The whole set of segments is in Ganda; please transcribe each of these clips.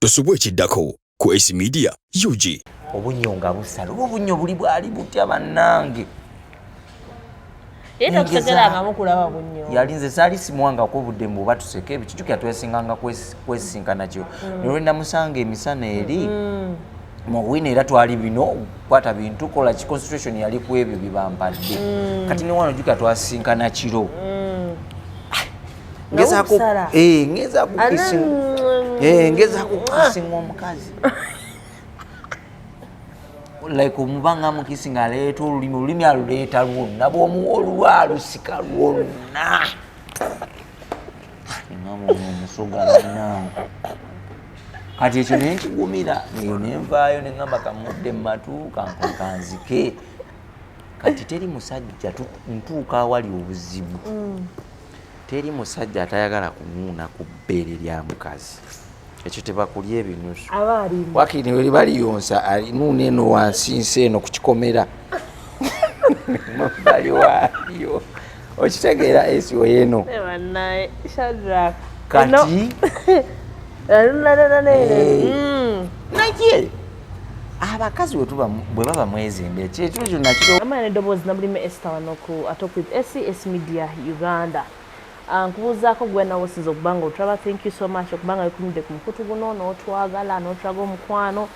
Tosubwe ekiddako ku AC Media UG. Obunyo nga busala obunyo buli bwali butya bannange. Era tutegeranga mukulaba bunyo. Yalinze sali simwanga ko budde mu batuseke bikitukya twesinganga kwesinkana kyo. Nolenda musanga emisana eri. Mu wine era twali bino kwata bintu kola ki concentration yali ku ebyo bibampadde. Kati ne wano juka twasinkana kiro. Ngeza ko ngeza ku kisinga ngeza ku kisinga omukazi. Like omubanga mukisinga leto olulimi aluleta lwonna bw'omuwolwa lusika lwonna ngamo omusoga lwonna kati ekyo nenkigumira eyo nenvaayo nengamba kamudde mumatu kanzike kati teri musajja ntuuka awali obuzibu teri musajja atayagala kunuuna ku bbeere lya mukazi ekyo tebakulya ebinusu wakini weli baliyonsa alinuuna eno wansi nsi eno kukikomera mabali waayo okitegeera esiwo yeno kati naye abakazi bwe baba mwezimbe kyekyo kyonna amanya neddoboozi nabulime Esther wano ku Atop with AC Media Uganda. Nkubuuzaako gwe nawe osiza okubanga otulaba. Thank you so much okubanga wekumidde ku mukutu guno n'otwagala n'otulaga omukwano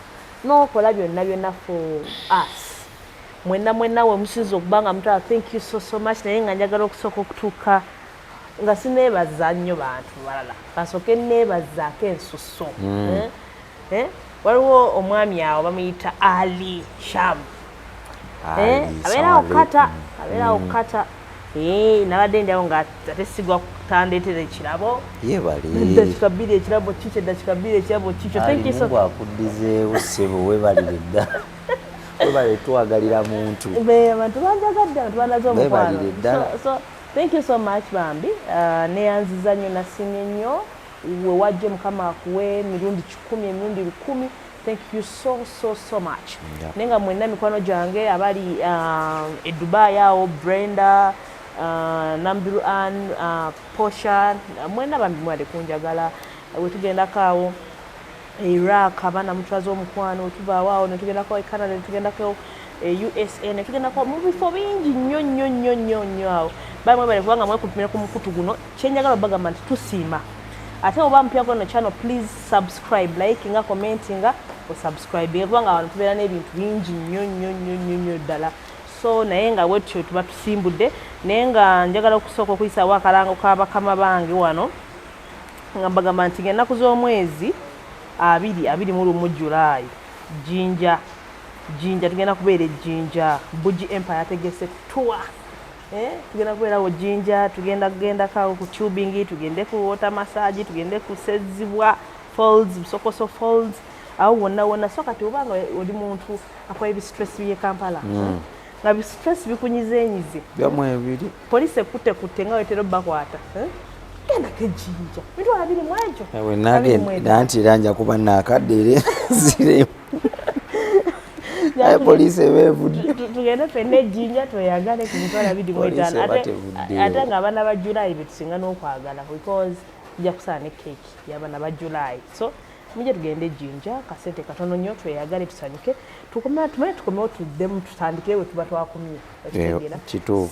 n'okola byonna for us. Mwenna we musiza okubanga mutala. Thank you so much. Naye nga njagala okusooka okutuuka nga sineebaza nnyo bantu balala kasooke neebazaako ensuso. Waliwo omwami awo bamuyita Ali Sham. Abeerawo kata nabadde ndyawo nga ate sigwa kutandeetera ekirabo eddakiika bbiri ekirabo kikyo eddakiika bbiri ekirabo kikyo akuddizeewo ssebo webalire dda webale twagalira muntu abantu banjagadde abantu banaze omukwano. So thank you so much bambi. Neyanziza nnyo nasimye nnyo we wajje mukama akuwe emirundi 10 emirundi 10. Thank you so much. Nenga mwenna mikwano gyange abali e Dubai awo Brenda Nambiru Ann Posha mwenna bambi mwale kunjagala wetugendako awo Iraq abana mutwaza omukwano wetubaawo netugendako e Canada netugendako USA netugendako mu bifo bingi nnyo awo bamwe bali kubanga mwekutumira ku mukutu guno kyenjagala bagamba nti tusiima ate oba mpya kono channel please subscribe like nga commenting nga subscribe kubanga abantu tubeera n'ebintu bingi nnyo ddala. So naye nga wetyo tuba tusimbudde naye nga njagala okusooka okuyisaawo akalango k'abakama bange wano nga mbagamba nti ng'ennaku z'omwezi 21 July Jinja tugenda kubeera ejjinja Buji Empire ategese tour. Tugenda kubeerawo Jinja tugenda kugendako ku tubing tugende ku water massage tugende ku Sezibwa Falls Busokoso Falls awo wonna so kati obanga oli muntu akwa ebi stress bye Kampala nga bi stress bikunyizenyize byamwe ebiri police kutte nga wetero bakwata genda kejinja mitwala biri mwejo ewe nage danti ranja kuba nakadere zire ay police bevudde tugende fenne jinja toyagale ku mitwala biri mwetana ate nga abana ba July bitusinga n'okwagala because nja kusana cake y'abana ba July. So muje tugende jinja kasente katono nnyo tweyagale tusanyuke tukomewo tuddemu tutandike we tuba twakumye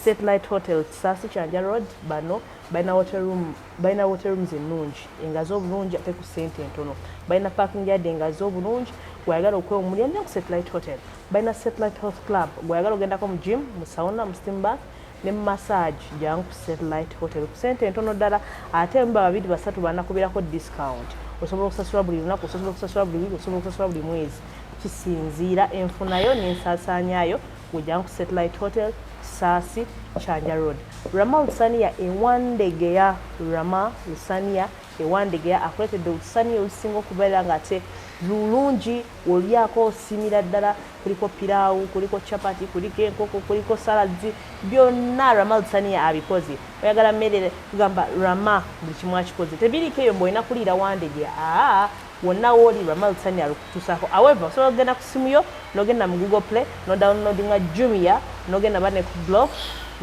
Satellite Hotel Kisasi Kyanja Road bano balina hotel rooms ennungi engazi obulungi ate ku ssente entono balina parking yard engazi obulungi gwayagala okwewumulya nnyo ku Satellite Hotel balina Satellite Health Club gwayagala ogendako mu gym mu sauna mu steam bath ne massage jangu ku Satellite Hotel ku ssente entono ddala ate mba 2 3 banakubirako discount. Osobola okusasula buli lunaku osobola okusasula buli wiki osobola okusasula buli mwezi kisinziira enfunayo n'ensaasaanyayo kujja ku Satellite Hotel Kisasi Kyanja Road. Rama Lusania ewandegeya Rama Lusania ewandegeya akuletedde Lusania olusinga okubeera nga ate lulungi olyako osimira ddala kuliko piraawu kuliko chapati kuliko enkoko kuliko salads byonna Rama Lusania abikoze. Oyagala mmere tugamba Rama buli kimu akikoze tebiriko eyo mbwena kuliira wandegeya wonna woli Rama Lusania alukutusaako. However osobola okugenda ku simu yo n'ogenda mu Google Play no downloadinga Jumia n'ogenda bane ku blog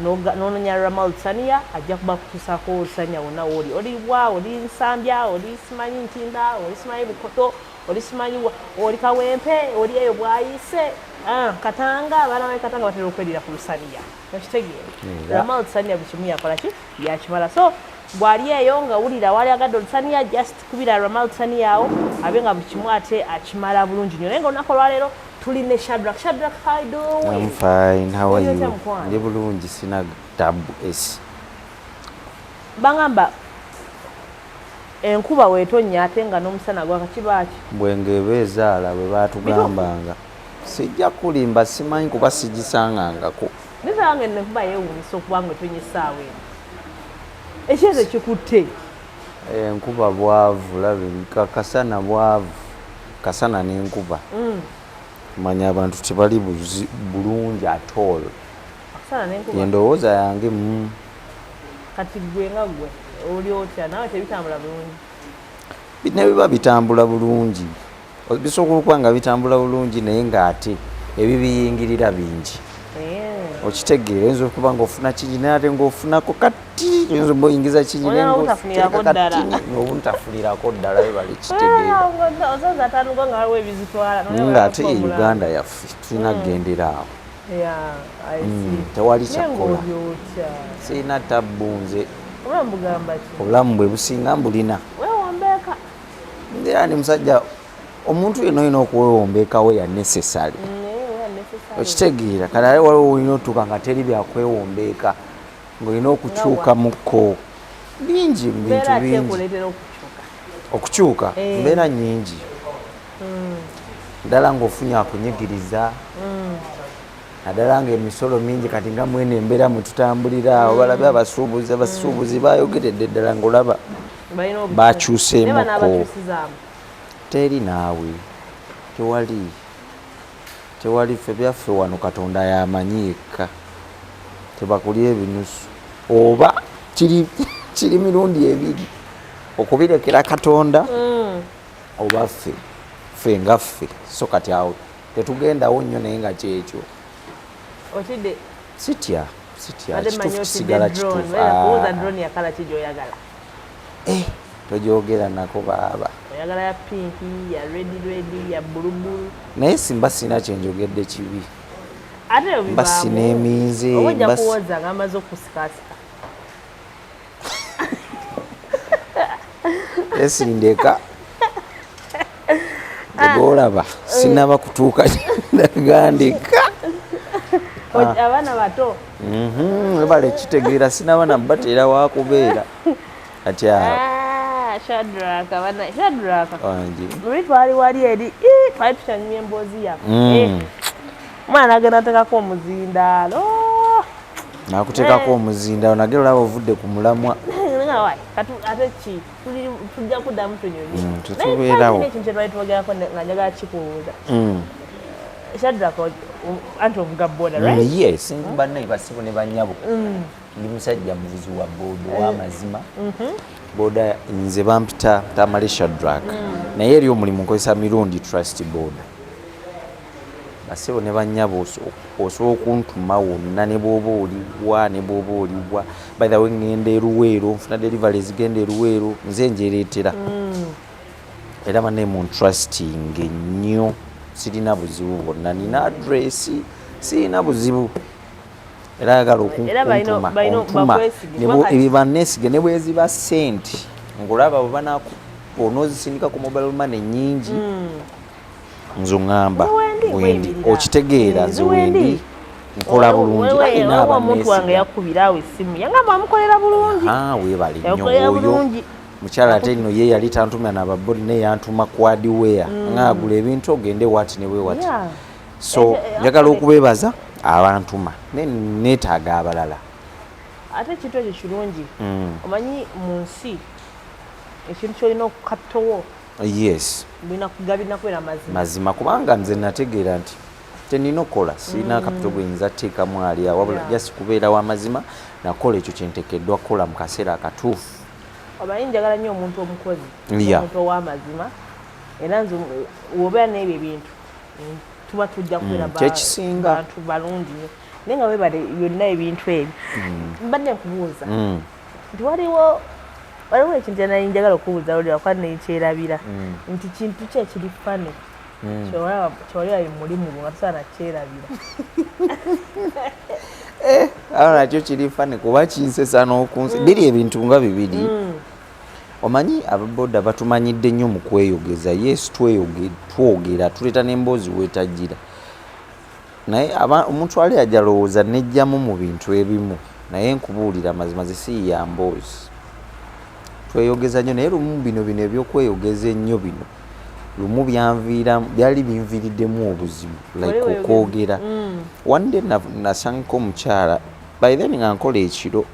n'ononya Ramal Sania ajja kuba kutuusaako olusanya wonna wooli oli bwa oli Nsambya oli simanyi Ntinda oli simanyi Bukoto oli simanyi oli Kawempe oli eyo bwayise Katanga abaana ba Katanga batera okwedira ku lusaniya okitegeera Ramal Sania buli kimu yakola ki yakimala so bw'ali eyo nga wulira wali agadde olusaniya just kubira Ramal Sania awo abe nga buli kimu ate akimala bulungi nnyo naye nga olunaku olwaleero tuli ne Shadrack. Shadrack, how you doing? I'm fine. How are you? Ndi bulungi sina tabu esi. Bangamba enkuba weetonya ate nga n'omusana gwaka kibaaki. Bwenge beezaala bwe baatugambanga. Sijja kulimba simanyi kuba sigisangangako. Nizange enkuba yeewuunyisa okuba nga etonnya essaawa eno. Ekyeze kikutte. Enkuba bwavu labe kasana bwavu. Kasana n'enkuba. Manya abantu tebali bulungi atolo. Kasana n'enkuba. Endowooza yange kati gwe nga gwe oli otya nawe tebitambula bulungi. Ne biba bitambula bulungi. Bisobola okuba nga bitambula bulungi naye ng'ate ebibiyingirira bingi. Okitegeera oyinza okuba ng'ofuna kingi naye ate ng'ofunako kati oyinza oyingiza kingi naye ng'obuntafunirako ddala bibale kitegeera. Ng'ate ye Uganda yaffe tulina kugendera awo. Tewali kyakola. Sirina tabbu nze. Obulamu bwe businga mbulina. Era ni musajja omuntu yenna olina okwewombeekawo ya necessary. Okitegeera kale ale waliwo olina otuuka nga teri byakwewombeeka ng'olina okukyuka mukko bingi mu bintu bingi. Okukyuka mbeera nnyingi ddala ng'ofunye akunyigiriza naddala ng'emisolo mingi kati nga mwene embeera mwe tutambulira balabe abasuubuzi bayogeredde ddala ng'olaba bakyuseemukko. Teri naawe tewali ffe byaffe wano Katonda yamanyiika tebakulya ebinusu oba kiri mirundi ebiri okubirekera Katonda oba ffe nga ffe so kati awo tetugendawo nnyo naye nga kyekyo sitya kituufu kisigala kituufu tojogera nako baaba oyagala ya pinki ya redi ya bulubulu naye simba sina kyenjogedde kibi ate mba sina eminze ojja kuwoza nga amaze okusikasika esindeka tegoolaba sinaba kutuuka nagandika abaana bato ebale kitegeera sinaba nabateera wakubeera ati Shadrack wangi luli twali wali eri twali tukyanyumya emboozi yaffe omwana agenda ateekako omuzindaalo nakuteekako omuzindaalo nagera olaba ovudde ku mulamwa ate ki tujja kuddamu tunyumye tetubeerawo ekintu kyetwali twogerako nga njagala kikubuuza Shadrack anti ovuga boda right? Yes bannaye basibo ne bannyabo ndi musajja muvuzi wa boda w'amazima boda nze bampita Tamale Shadrack naye eri omulimu nkozesa mirundi trust boda basibo ne bannyabo osobola okuntuma wonna ne bw'oba oliwa ne bw'oba oliwa by the way ngenda Eruweero nfuna delivery zigenda Eruweero nze njereetera era bannaye mu trusting ennyo sirina buzibu bwonna nina address sirina buzibu era ayagala okuntuma ebibaneesige ne bweziba ssente ngolaba onozisindika ku mobile money nyingi nze oŋŋamba wendi okitegeera nze wendi nkola bulungi omuntu wange yakubira awo essimu yangamba amukolera bulungi weebale nnyo oyo mukyala ate nno ye yali tantumya nababodi naye yantuma kwadiweya ng'agula ebintu ogende wati ne weewati so njagala okubeebaza abantuma neetaaga abalala ate ekintu ekyo kirungi omanyi mu nsi ekintu kyolina okukattowo yes galina kubeera mazima kubanga nze nategeera nti tenina okukola sirina kapito gweyinza teekamu ali wabula jasi kubeera w'amazima nakola ekyo kyenteekeddwa kukola mu kaseera akatuufu omanyi njagala nnyo omuntu omukozi omuntu ow'amazima era nze wobeera n'ebyo ebintu tuba tujja kubeera bantu balungi nnyo nenga webale byonna ebintu ebyo mbadde nkubuuza nti waliwo ekintu kyenali njagala okubuuza oli wakwa nekyerabira nti kintu ki ekiri fane kyoli ali mulimu nga tusaana kyerabira awo nakyo kiri fane kuba kinsesa n'okunsi biri ebintu nga bibiri omanyi ababoda batumanyidde nnyo mu kweyogeza yes twogera tuleeta n'emboozi weetagira naye omuntu ali ajalowooza nejjamu mu bintu ebimu naye nkubuulira mazima zisi ya mboozi tweyogeza nnyo naye lumu bino ebyokweyogeza ennyo bino lumu byali binviiriddemu obuzibu like okwogera one day nasangako omukyala by then nga nkola ekiro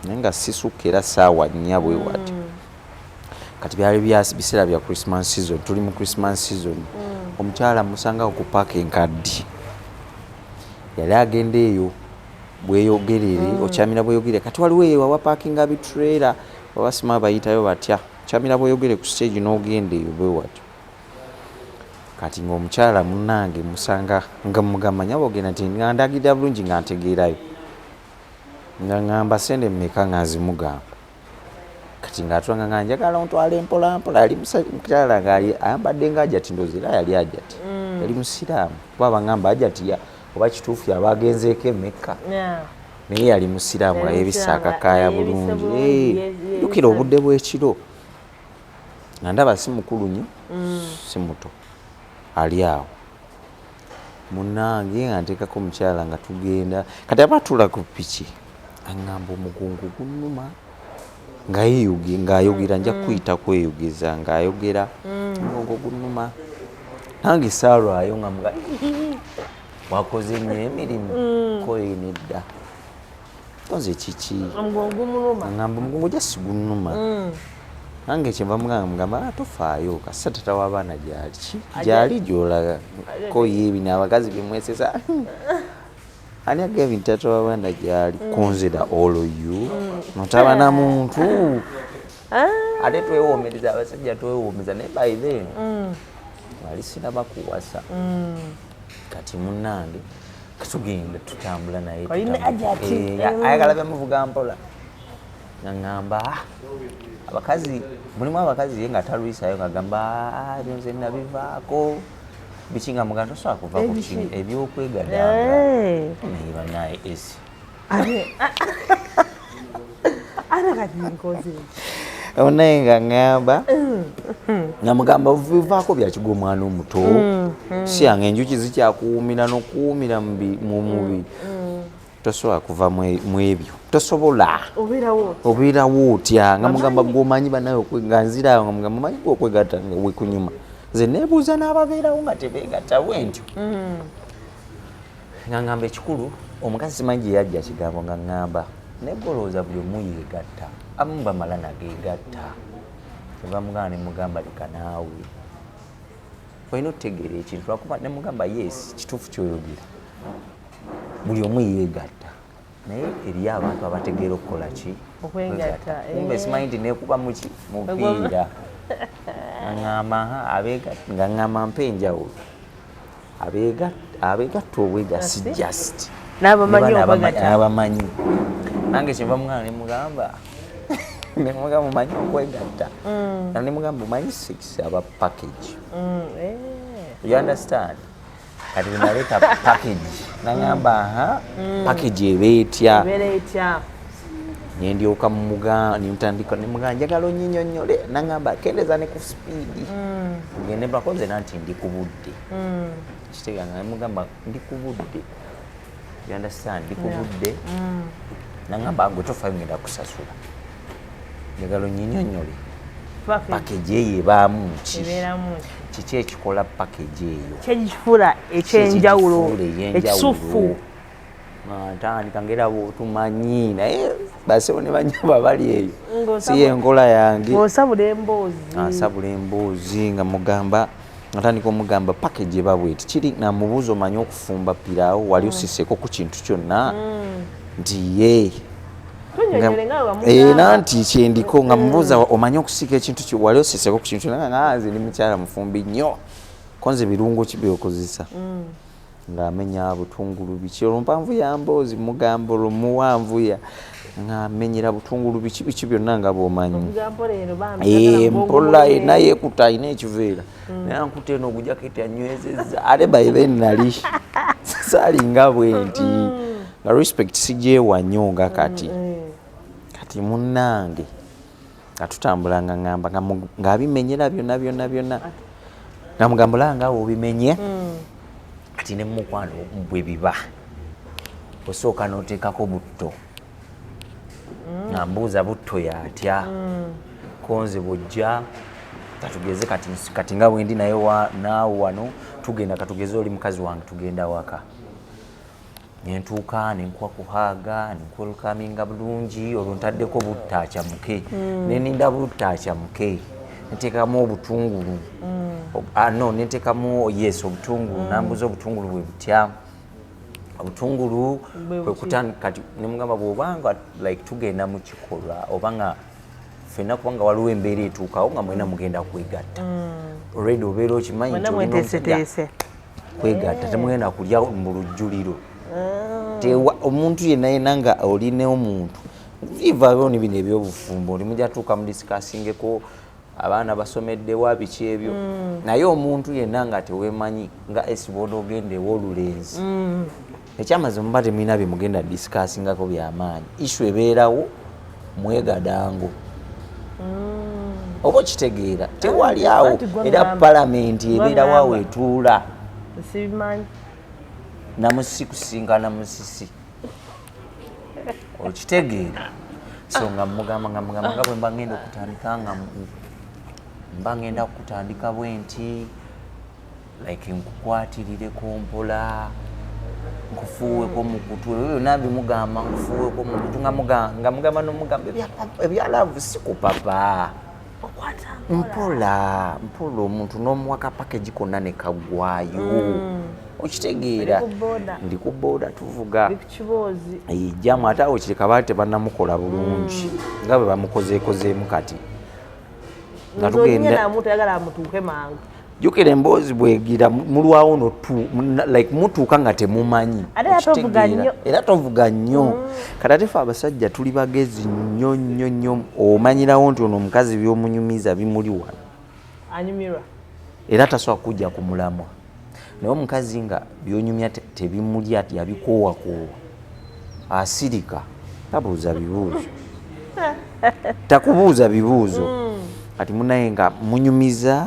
naye nga sisukka era saawa 4 bwe wati kati byali biseera bya Christmas season tuli mu Christmas season omukyala musangawo ku paaka enkaddi yali agenda eyo bweyogerere okyamira bweyogere kati waliwo eyo awapakinga bitrailer abasima bayitayo batya kyamira bweyogere ku stage n'ogenda eyo bwe watyo kati ng'omukyala munnange musanga nga mugamba nyabo ogenda nti ngandagidde bulungi nga ntegeerayo nga ngamba sente mmeka nga nzimugamba kati ng'atwanga nga njagala ontwala empolampola yali mukyala ayambadde nga ajati ndozi era yali ajati yali musiraamu kuba bangamba ajati oba kituufu yaba agenzeeko emeka naye yali musiraamu ayebisa akakaaya bulungi jjukira obudde bw'ekiro nga ndaba si mukulu nnyo si muto ali awo munnange nga nteekako omukyala nga tugenda kati abatula ku piki aŋŋamba omugungu gunnuma ng'ayogera nja kuyita kweyogeza ng'ayogera omugongo gunnuma nange saalwayo nga mga wakoze nnyo emirimu koyo nedda tonze kiki aŋŋamba omugongo jasi gunnuma nange kyenva mugamba tofaayo kasa tata w'abaana gyali gyolaga koyo ebino abakazi bemwesesa ani aga ebintu tata w'abaana gyali konzera oloyu notaba na muntu ate twewoomereza abasajja twewoomeza naye by then wali sinaba kuwasa kati munnange katugenda tutambula naye ayagala byamuvuga mpola ngamba abakazi mulimu abakazi ye nga talwisayo ngagamba ebyo nze nabivaako bikinga muganda tosobola kuva ku kintu ebyokwegadanga naye banaye esi onaye nga ngamba nga mugamba bivaako byakiga omwana omuto si yange enjuki zikyakuwumira n'okuwumira mu mubiri tosobola kuva mu ebyo tosobola obeerawo otya nga mugamba gwomanyi banawe nga nziraawo nga mugamba manyi gwokwegatta nga wekunyuma nze neebuuza n'ababeerawo nga tebeegattawo entyo nga ngamba ekikulu omukazi simanyi gye yajja kigambo nga ngamba negolooza buli omu yeegatta abamu bamala nageegatta eva mugamba nemugamba leka naawe olina okutegeera ekintu lwakuba nemugamba yes kituufu kyoyogera buli omu yeegatta naye eriyo abantu abategeera okukola ki kumbe simanyi nti nekuba muki mupiira nga ngamba mpa enjawulo abeegatta obwegasi just n'abamanyi nange kyenva mugamba nemugamba mumanyi okwegatta nemugamba omanyi 6 aba package you understand kati naleta package nangamba package ebeetya nendyoka nimutandika nemugamba njagala onyinyonyole nangamba kendeza ne ku speed ngende bakoze nanti ndi ku budde kiteganga nemugamba ndi ku budde you understand ndi ku budde nangamba gwe tofayo ngenda kusasula njagala onyinyonyole package eyo ebaamu kiki ekikola package eyo kyekifula ekyenjawulo ekisufu ntandika ngera bwotumanyi naye basewo ne banyaba bali eyo si enkola yange asabula emboozi nga mugamba natandika omugamba package eba bweti kiri namubuuza omanyi okufumba piraawo wali osiseko ku kintu kyonna nti ye nanti kyendiko nga mubuuza omanyi okusiika ekintu wali osiseko ku kintu kyonna nga nze ndi mukyala mufumbi nnyo konze birungo ki byokozesa ng'amenya butungulu biki olumpanvu ya mboozi mugamba olumuwanvuya ng'amenyera butungulu biki byonna nga bw'omanyi mpola naye kuta ayina ekiveera naye nkuta eno ogujaketi anywezezza ate bayibe nali saalinga bwe nti nga respect sijeewa nnyo nga kati munnange nga tutambula nga ngamba ng'abimenyera byonna nga mugambula nga obimenye kati ne mukwano bwe biba osooka n'oteekako butto nga mbuuza butto yatya konze bwojja katugeze kati nga bwendi naye naawe wano tugenda katugeze oli mukazi wange tugenda waka nentuuka nenkuwa kuhaaga nenkwelkaminga bulungi olwo ntaddeko butta akyamuke neninda butta akyamuke nteekamu obutungulu no nteekamu yes obutungulu nambuza obutungulu bwe butya obutungulu kati nemugamba bwobanga like tugenda mu kikolwa obanga ffenna kubanga waliwo embeera etuukawo nga mwena mugenda kwegatta already obeera okimanyi kwegatta temugenda kulya mu lujjuliro omuntu yenna nga oline omuntu vivaayo ni bino ebyobufumbo oli mujja tuuka mu disikasingeko abaana basomeddewa biki ebyo naye omuntu yenna nga teweemanyi nga esiboda ogenda ew'olulenzi ekyamazima muba temulina bye mugenda disikasingako byamaanyi ishu ebeerawo mwegadango oba okitegeera tewali awo era palamenti ebeerawo awo etuula namusisi kusinkana musisi okitegeera so nga mugamba nga bwe mba ngenda okutandika nga mba ngenda kutandika bwe nti like nkukwatirire mpola nkufuuweko mu kutu ebyo byonna bimugamba nkufuuweko mu kutu nga mugamba nomugamba ebyalavu si ku papa mpola omuntu n'omuwaka package konna ne kagwayo okitegeera ndi ku booda tuvuga jamu ate awo kireka baali tebannamukola bulungi nga bwe bamukozeekozeemu kati nga tugenda jukira emboozi bwegira mulwawo like mutuuka nga temumanyi era tovuga nnyo kati ate fe abasajja tuli bagezi nnyo omanyirawo nti ono omukazi byomunyumiza bimuli wano era tasobola kujja ku mulamwa naye omukazi nga byonyumya tebimulya yabikoowakoowa asirika tabuuza bibuuzo takubuuza bibuuzo kati munaye nga munyumiza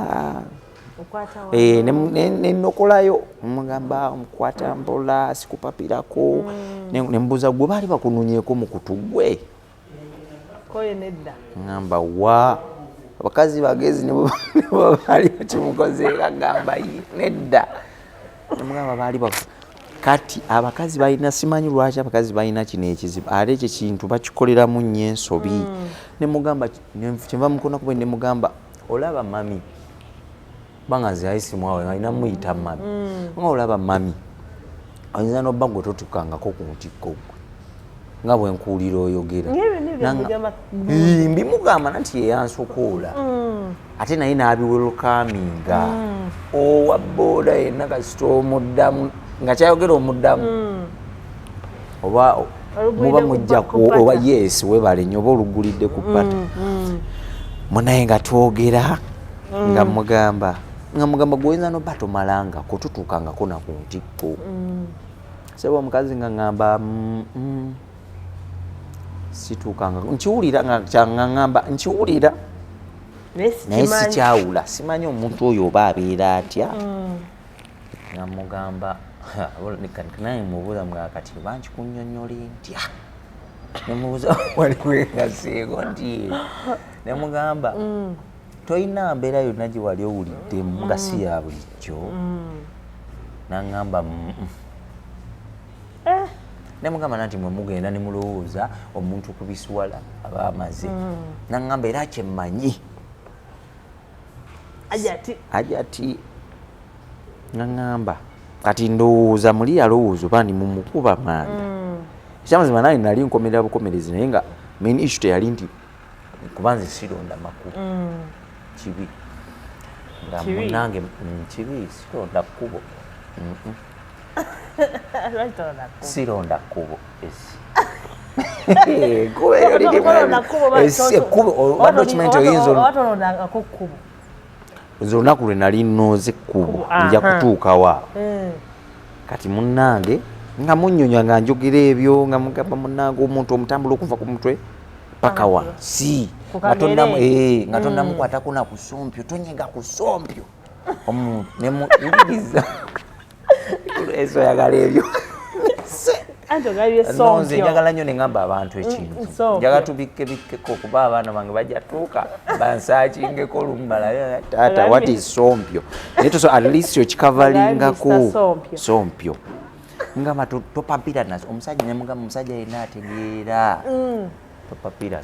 nenokolayo mugamba mukwata mpola sikupapirako nembuuza gwe baali bakununyeeko mu kutu gwe ngamba wa abakazi bagezi nebo baali bakimukozeera gamba nedda nemugamba baali kati abakazi balina simanyi lwaki abakazi balina kino ekizibu ate ekyo kintu bakikoleramu nnyo ensobi nemugamba kyenva mukonaku bwe nemugamba olaba mami banga nze ayisimu awe alina muyita mami nga olaba mami oyinza nobba gwe totukangako ku mutikko gwe nga bwe nkuwulira oyogera mbimugamba nanti yeyansokoola ate naye n'abiwelukaminga owa booda yenna kasita omuddamu nga kyayogera omuddamu oba muba mujjaku oba yes webale nnyo oba olugulidde ku pata munaye nga twogera nga mugamba gwoyinza nobba tomalangako tutuukangako naku ntikko seba omukazi nga ngamba situukanga nkiwulira nga nkiwulira naye sikyawula simanyi omuntu oyo oba abeera atya nga mugamba naye mubuuza mga kati oba nkikunnyonnyole ntya nemubuuza waliwegaseeko nti nemugamba toyina mbeera yonna gye wali owuliddemu nga si ya bulijjo naŋŋamba nemugamba nanti mwe mugenda nemulowooza omuntu kubiswala aba amaze naŋŋamba era kyemmanyi ajati naŋŋamba kati ndowooza muli yalowooza oba ndi mumukuba manda ekyamazima naye nali nkomerera bukomerezi naye nga main issue teyali nti kuba nze sironda makulu kibi nga munange kibi sironda kkubo sironda kkubo esi olunaku lwe nali nnooze ekkubo nja kutuukawa kati munnange nga munnyonnyola nga njogera ebyo nga mugamba munnange omuntu omutambula okuva ku mutwe paka wansi nga tonnamukwatako na kusompyo tonyega kusompyo omuntu nemuwuliriza eso yagala ebyo nze njagala nnyo ne ngamba abantu ekintu njagala tubikkeko kuba abaana bange bajja tuuka bansakingeko olumbala taata what is sompyo naye toso at least okikavalingako sompyo ngamba topapira nazo omusajja nemugamba omusajja yenna ategeera topapira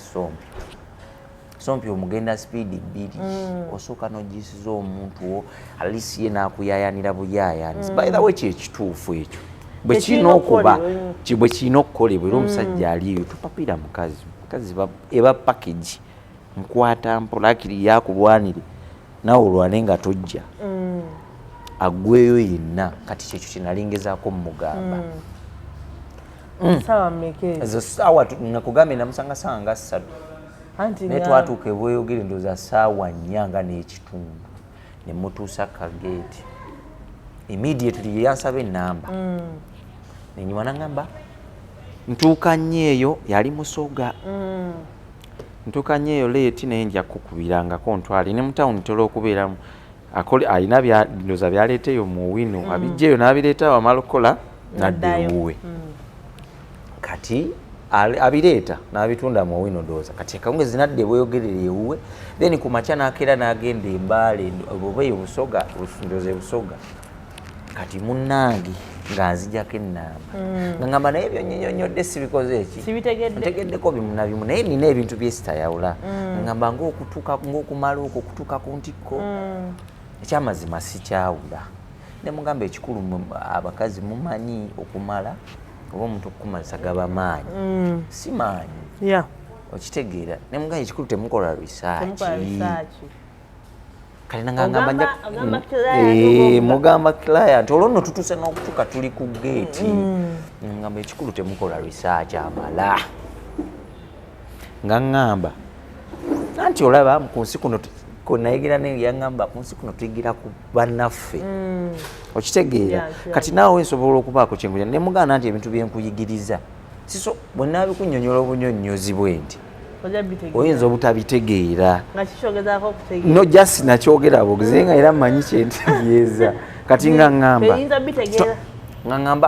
sompyo omugenda speed 2 osooka nogisiza omuntu at least ye nakuyayanira buyayanizi by the way kyekituufu ekyo bwe kirina okuba bwe kirina okukolebwa era omusajja aliyo topapira mukazi eba package nkwata mpola akiri yakulwanire nawe olwane nga tojja agweyo yenna kati kyekyo kinalingezaako mumugamba ezo saawa nakugambe namusanga saawa nga 3 naye twatuuka ebweyogere ndooza saawa 4 nga n'ekitundu ne mutuusa kageeti immediately yansaba enamba nenyuma nangamba ntuuka nnyo eyo yali musoga ntuuka nnyo eyo leeti naye nja kukubirangako ntwale ne mutawuni tola okubeeramu alina ndooza byaleeteyo mu wino abijjaeyo n'abireeta wamala okukola nadda ewuwe kati abireeta n'abitunda mu wino ndooza kati akawungezi nadda ebweyogerera ewuwe then ku makya n'akeera n'agenda embaale oba obusoga ndooza ebusoga kati munnange ng'anzijjako ennamba nga ngamba naye byonnyonnyodde sibikoze eki ntegeddeko bimu na bimu naye nina ebintu byesitayawula ngamba ng'okumala okwo okutuuka ku ntikko ekyamazima sikyawula ne mugamba ekikulu abakazi mumanyi okumala oba omuntu okukumalisa gaba maanyi si maanyi okitegeera ne mugamba ekikulu temukola research kale nangamba mugamba client olwo nno tutuuse n'okutuuka tuli ku geeti ngamba ekikulu temukola research amala nga ngamba anti olaba ku nsi kuno nayigira yaŋŋamba ku nsi kuno tuyigira ku bannaffe okitegeera kati naawe nsobola okubaako kyenkuja ne mugamba nti ebintu byenkuyigiriza siso bwe naabikunnyonnyola obunyonnyozi bwe nti oyinza obutabitegeera no just nakyogera bogeze nga era mmanyi kyentegeeza kati nga ŋŋamba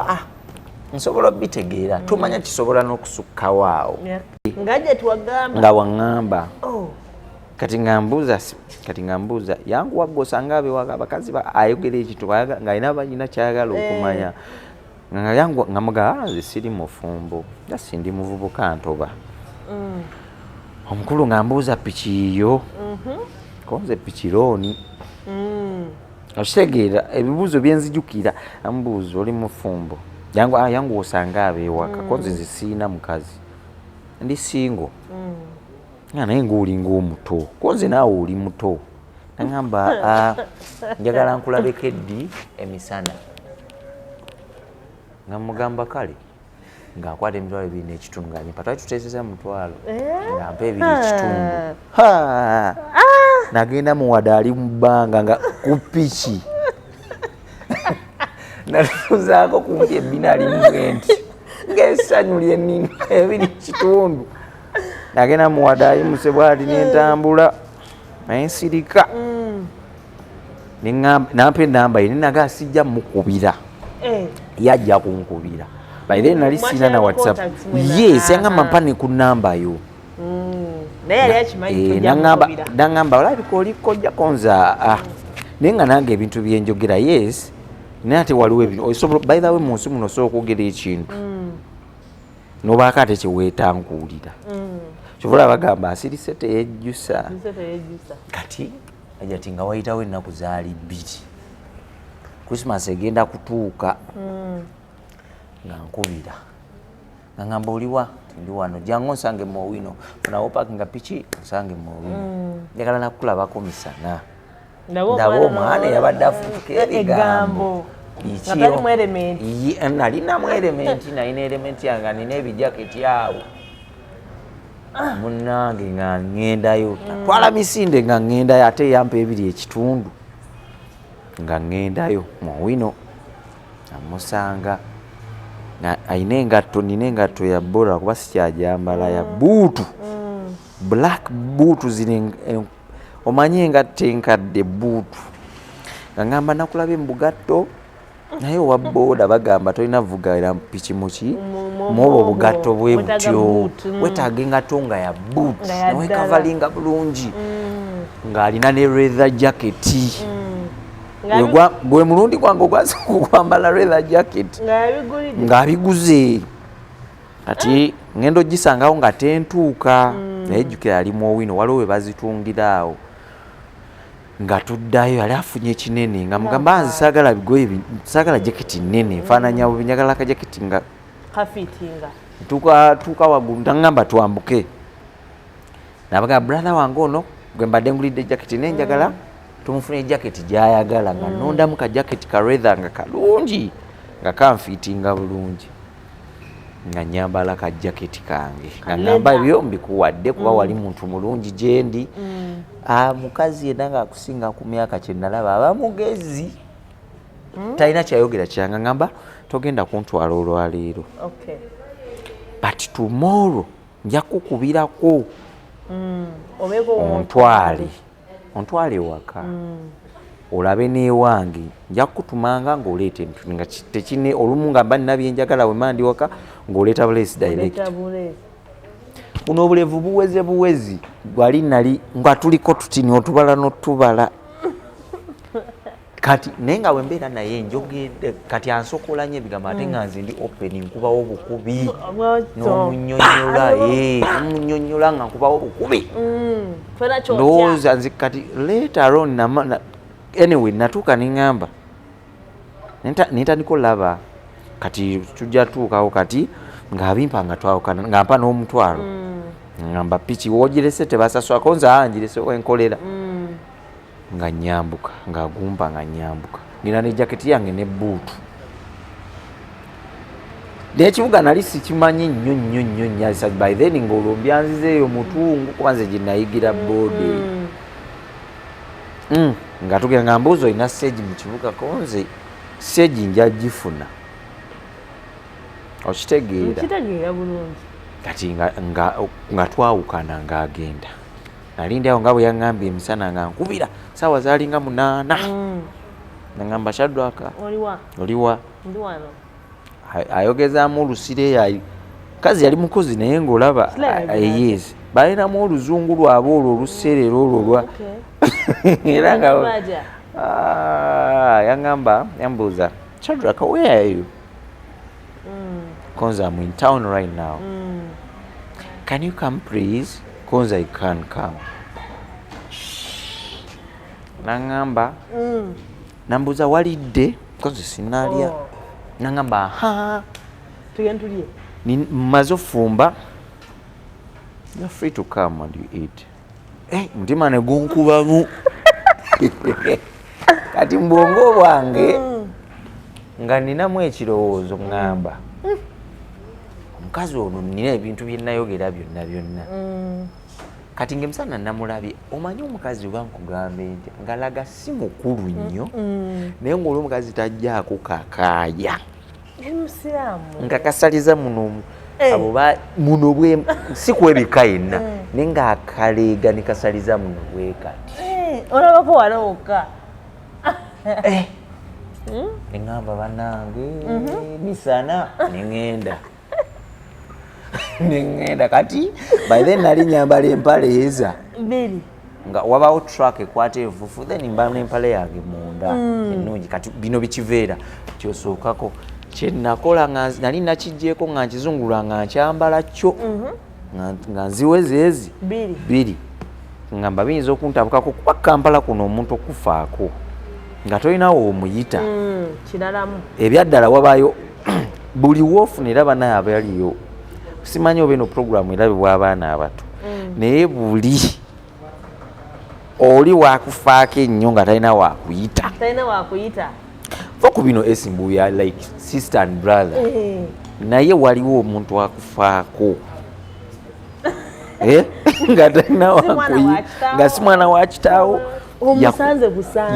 nsobola obitegeera tumanya kisobola n'okusukkawo awo nga waŋŋamba kati ngambuuza yangu wagga osanga abewaka abakazi ayogera ekintu nga alina balina kyayagala okumanya nga mugamba nze siri mufumbo nga sindi muvubuka ntoba omukulu ngambuuza piki iyo konze piki looni okitegeera ebibuuzo byenzijukira ambuuza oli mufumbo yangu osanga abewaka konze nze siina mukazi ndi singo naye ng'olinga omuto konze naawe oli muto nagamba njagala nkulabeko eddi emisana nga mugamba kale ng'akwata emitwalo 2.5 nga nyimpa twali tuteeseza mutwalo nga mpa 2.5 nagenda muwada ali mu bbanga nga ku piki natuuzaako kumpi ebbina ali mugenti ng'essanyu lyennini 2.5 nagenda muwada ayimuse bwati nentambula naye nsirika nampa enamba ye nenaga sijja mukubira yajja kunkubira baire nali sina na WhatsApp yes yangamba mpane ku namba yo nangamba olabika oliko ojja konza nenga nange ebintu byenjogera yes naye ate waliwo ebintu by the way mu nsi muno osobola okwogera ekintu nobaako ate kyeweetankuulira kyobola bagamba asirise teyejjusa kati ajati nga wayitawo ennaku zaali 2 Christmas egenda kutuuka nga nkubira nga ngamba oliwa ndi wano jangu nsange mu owino funawo parking piki nsange mu owino njagala nakulabako misana ndaba omwana yabadde afuuka ebigambo Natali mu element. Nalina mu element, nalina element yange, nina ebijaketi awo. Munnange nga ngendayo. Twala misinde nga ngendayo ate yampa ebiri ekitundu. Nga ngendayo mu wino. Amusanga. Nina engatto ya bora kuba sikyajambala ya buutu. Black buutu ziri omanye engatto enkadde buutu. Ngamba nakulabe mbugatto naye wa boda bagamba tolina vugaira piki muki mubo bugatto bwe butyo wetaaga engatto nga ya buutu nawe kavalinga bulungi ng'alina ne leather jacket. Gwe mulundi gwange ogwambala leather jacket ng'abiguze kati ngendo gisangawo nga tentuuka naye jjukira ali mu owino waliwo we bazitungira awo nga tuddayo yali afunye ekinene nga mugamba nze saagala bigoye saagala jaketi nnene nfaananya bubi njagala akajaketi nga kafitinga tuuka waggulu ntangamba twambuke nabaga brother wange ono gwe mbadde ngulidde jaketi naye njagala tumufune jaketi gy'ayagala nga nondamu kajaketi ka leather nga kalungi nga kanfiitinga bulungi nga nyambala ka jaketi kange nga ngamba ebyo mbikuwadde kuba wali muntu mulungi gyendi. Mukazi yenna ng'akusinga ku myaka kye nalaba aba mugezi talina kyayogera kyanga ngamba togenda kuntwala olwaleero but tomorrow nja kukubirako ontwale ewaka olabe n'ewange nja kukutumanga ng'oleeta emituni nga tekine olumu nga mba nina byenjagala wema ndi waka ng'oleeta buleesi direct. Buno obulevu buwezi gwali nali nga tuliko tutini otubala n'otubala kati naye nga wembeera naye njogedde kati ansokola nnyo ebigambo ate nga nze ndi open nkubawo obukubi n'omunnyonnyola nga nkubawo obukubi ndowooza nze kati later on anyway natuuka neŋŋamba nentandika olaba kati tujja tuukawo kati ng'abimpa nga twawukana ng'ampa n'omutwalo ngamba piki woogirese tebasaswako nze angirese wenkolera nga nyambuka ng'agumpa nga nyambuka ngina ne jaketi yange ne buutu n'ekibuga nali sikimanyi nnyo nyasa by then ng'olwo mbyanzizeeyo mutungu kuba nze gye nayigira boode nga tugenda nga mbuuzi olina stage mu kibuga konze stage nja gifuna okitegeera bulungi kati nga twawukana ng'agenda nalindi awo nga bwe yaŋŋambye emisana nga nkubira saawa zaalinga 8 naŋŋamba Shadraka oliwa ayogezaamu olusire kazi yali mukozi naye ng'olaba yes balinamu oluzungu lwabwe olwo oluseerera olwo era nga yaŋŋamba yambuuza Shadraka where are you? Because I'm in town right now. Can you come please? Because I can't come. Nangamba. Nambuza walidde. Because sinalya. Nangamba ha. Tugentulie. Mazo fumba. You're free to come and you eat. Ndima ne gunkubamu. Kati mbwongo bwange. Nga ninamu ekirowoozo ngamba. Omukazi ono nina ebintu bye nayogera byonna kati ngemusana namulabye omanyi omukazi wankugambe nti ngalaga si mukulu nnyo naye ng'olwo omukazi tajjaako kakaaya nga kasaliza muno muno bwe si kwebika yenna naye ng'akaleega ne kasaliza muno bwe kati olabako walawokka neŋŋamba bannange misana neŋŋenda kati by then nali nyambala empale eza nga wabawo track ekwata enfufu then mba n'empale yange munda ennungi kati bino bikiveera kyosookako kyenakola nali nakijjeeko nga nkizungulwa nga nkyambala kyo nga nziwezeezi 2 ngamba biyinza okuntabukako kuba Kampala kuno omuntu okufaako nga tolinawo omuyita ebyaddala wabayo buli woofuna era banaye abaliyo simanyi oba eno programu erabibwa abaana abato naye buli oli wakufaako ennyo nga talina wakuyita fa ku bino esimbu ya like sister and brother naye waliwo omuntu akufaako nga talina wakuyi nga si mwana wa kitaawo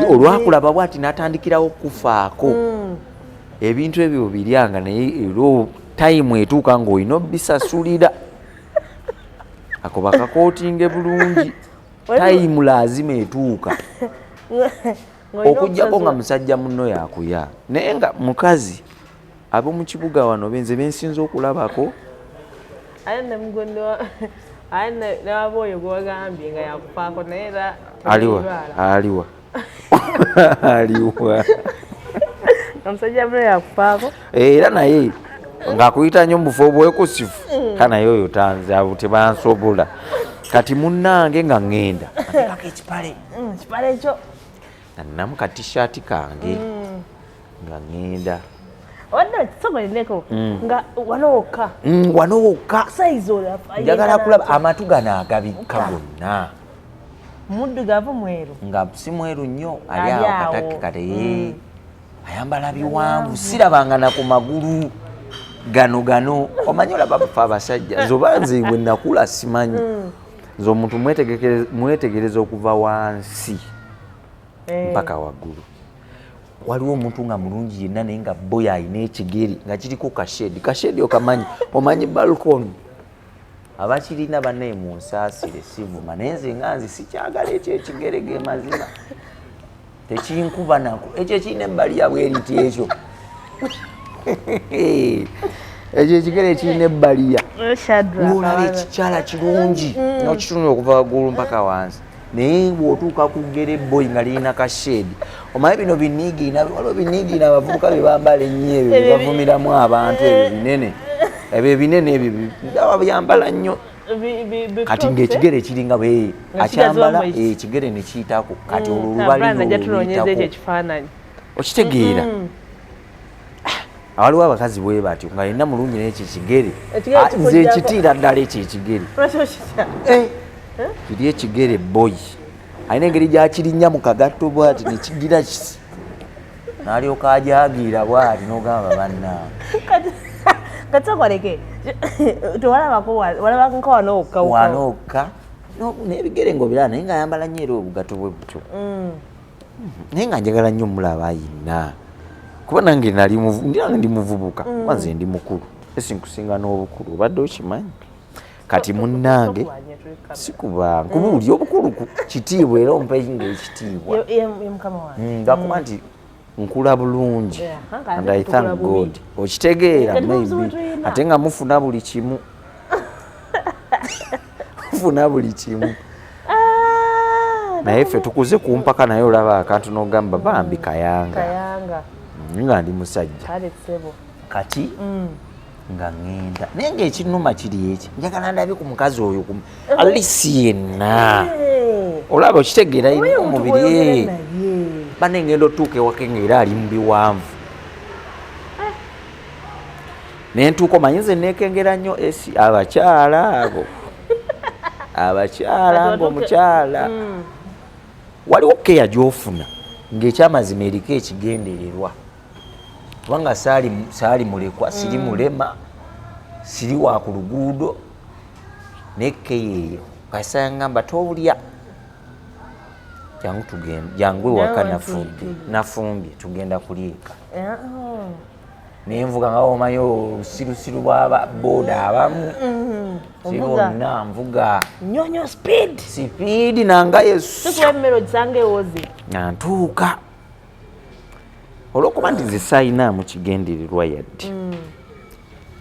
olwakulaba bwati n'atandikirawo okufaako ebintu ebyo biryanga naye ero tayimu etuuka ng'olina obisasulira ako bakakootinge bulungi tayimu laazima etuuka okujjako nga musajja munno yakuya naye nga mukazi ab'omu kibuga wano benze bensinza okulabako nabaoyo gwagambye nga yakufaako naye era aliwa omusajja muno yakufaako era naye ng'akuyita nnyo mu bufo obwekusifu kanaye oyo tanze abo tebansobola kati munnange nga ŋŋenda atekako ekipale ekyo nannamu ka t-shirt kange nga ŋŋenda sogolineko nga wanooka wanooka njagala kulaba amatu gano agabikka gonna muddugavu mweru nga si mweru nnyo ali awo katake kate ayambala biwanvu sirabanga na ku magulu gano omanyi olaba bafe abasajja zoba nze bwe nakula simanyi nze omuntu mwetegereza okuva wansi mpaka waggulu waliwo omuntu nga mulungi yenna naye nga boy alina ekigeri nga kiriko kashedi okamanyi omanyi balcon abakirina bannaye mu nsaasire sivuma naye nze nga nze sikyagala ekyo ekigere ge mazima tekinkuba nako ekyo ekirina ebbali yabwe eriti ekyo ekyo ekigere ekirina ebbaliya ng'olaba ekikyala kirungi nokitunula okuva waggulu mpaka wansi naye bw'otuuka ku ggere boy nga lirina kashedi omanyi bino biniigiina waliwo biniigiina abavubuka bye bambala ennyo ebyo bye bavumiramu abantu ebyo binene ebinene ebyo byambala nnyo kati ng'ekigere kiringa bwe akyambala ekigere ne kiyitako kati olwo olubaliyitako okitegeera waliwo abakazi bwe batyo nga yenna mulungi n'ekyo ekigere nze ekitiira ddala ekyo ekigere kiri ekigere boy alina engeri gyakirinya mu kagatto bwati nekigira kisi n'alyoka ajagiira bwati n'ogamba bannaa katsokoleke walabako wanooka n'ebigere ng'obiraba naye nga ayambala nnyo era obugatto bwe butyo naye nga njagala nnyo omulaba ayina kuba nange ndi muvubuka wanze ndi mukulu esinkusinga n'obukulu obadde okimanyi kati munnange sikuba nkubuli obukulu kitiibwa era ompeyinga ekitiibwa ngakuba nti nkula bulungi and I thank God okitegeera maybe ate nga mufuna buli kimu mufuna buli kimu naye ffe tukuze ku mpaka naye olaba akantu n'ogamba bambi kayanga nga ndi musajja kati nga ŋŋenda naye ng'ekinuma kiri eki njagala ndabe ku mukazi oyo alisi yenna olaba okitegeera alina omubiri bane ngenda otuuka ewaka ng'era ali mu biwanvu naye ntuuka omanyi nze neekengera nnyo esi abakyala abo abakyala ng'omukyala waliwo keya gy'ofuna ng'ekyamazima eriko ekigendererwa kubanga saali mulekwa siri mulema siri wa ku luguudo nekeyeeyo kasaya ngamba tobulya jangu tugenda jangu ewaka nafumbye tugenda kuliika nenvuga nga omanyo olusirusiru bwaba boda abamu sibonna nvuga nyonyo speed nanga yesu tukwemmero gisange ewoze nantuuka olwokuba nti nze saayinaamu kigendererwa yadde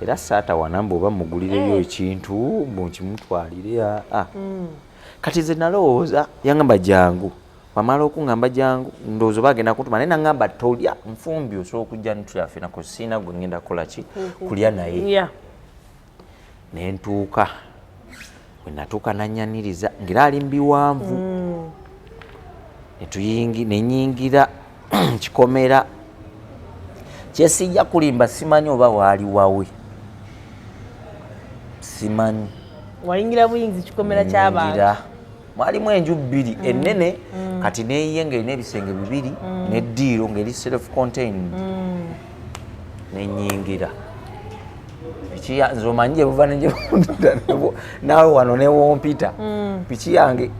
era saata wanamba oba mugulireyo ekintu munkimutwalire kati nze nalowooza yangamba jangu wamala okuŋŋamba jangu ndowooza oba agenda kutuma naye naŋŋamba tolya nfumbi osobola okujja nituyafenako siina gwe ŋŋenda kukola ki kulya naye naye ntuuka bwe natuuka nannyaniriza ng'era ali mbiwanvu nenyingira kikomera kyesijja kulimba simanyi oba waali wawe simanyi wayingira buyinzi kikomera ky'abantu mwalimu enju bbiri ennene kati neyiye ng'erina ebisenge bibiri n'eddiiro ng'eri self contained nenyingira piki nze omanyi gye buva negyebuda naawe wano newompita piki yange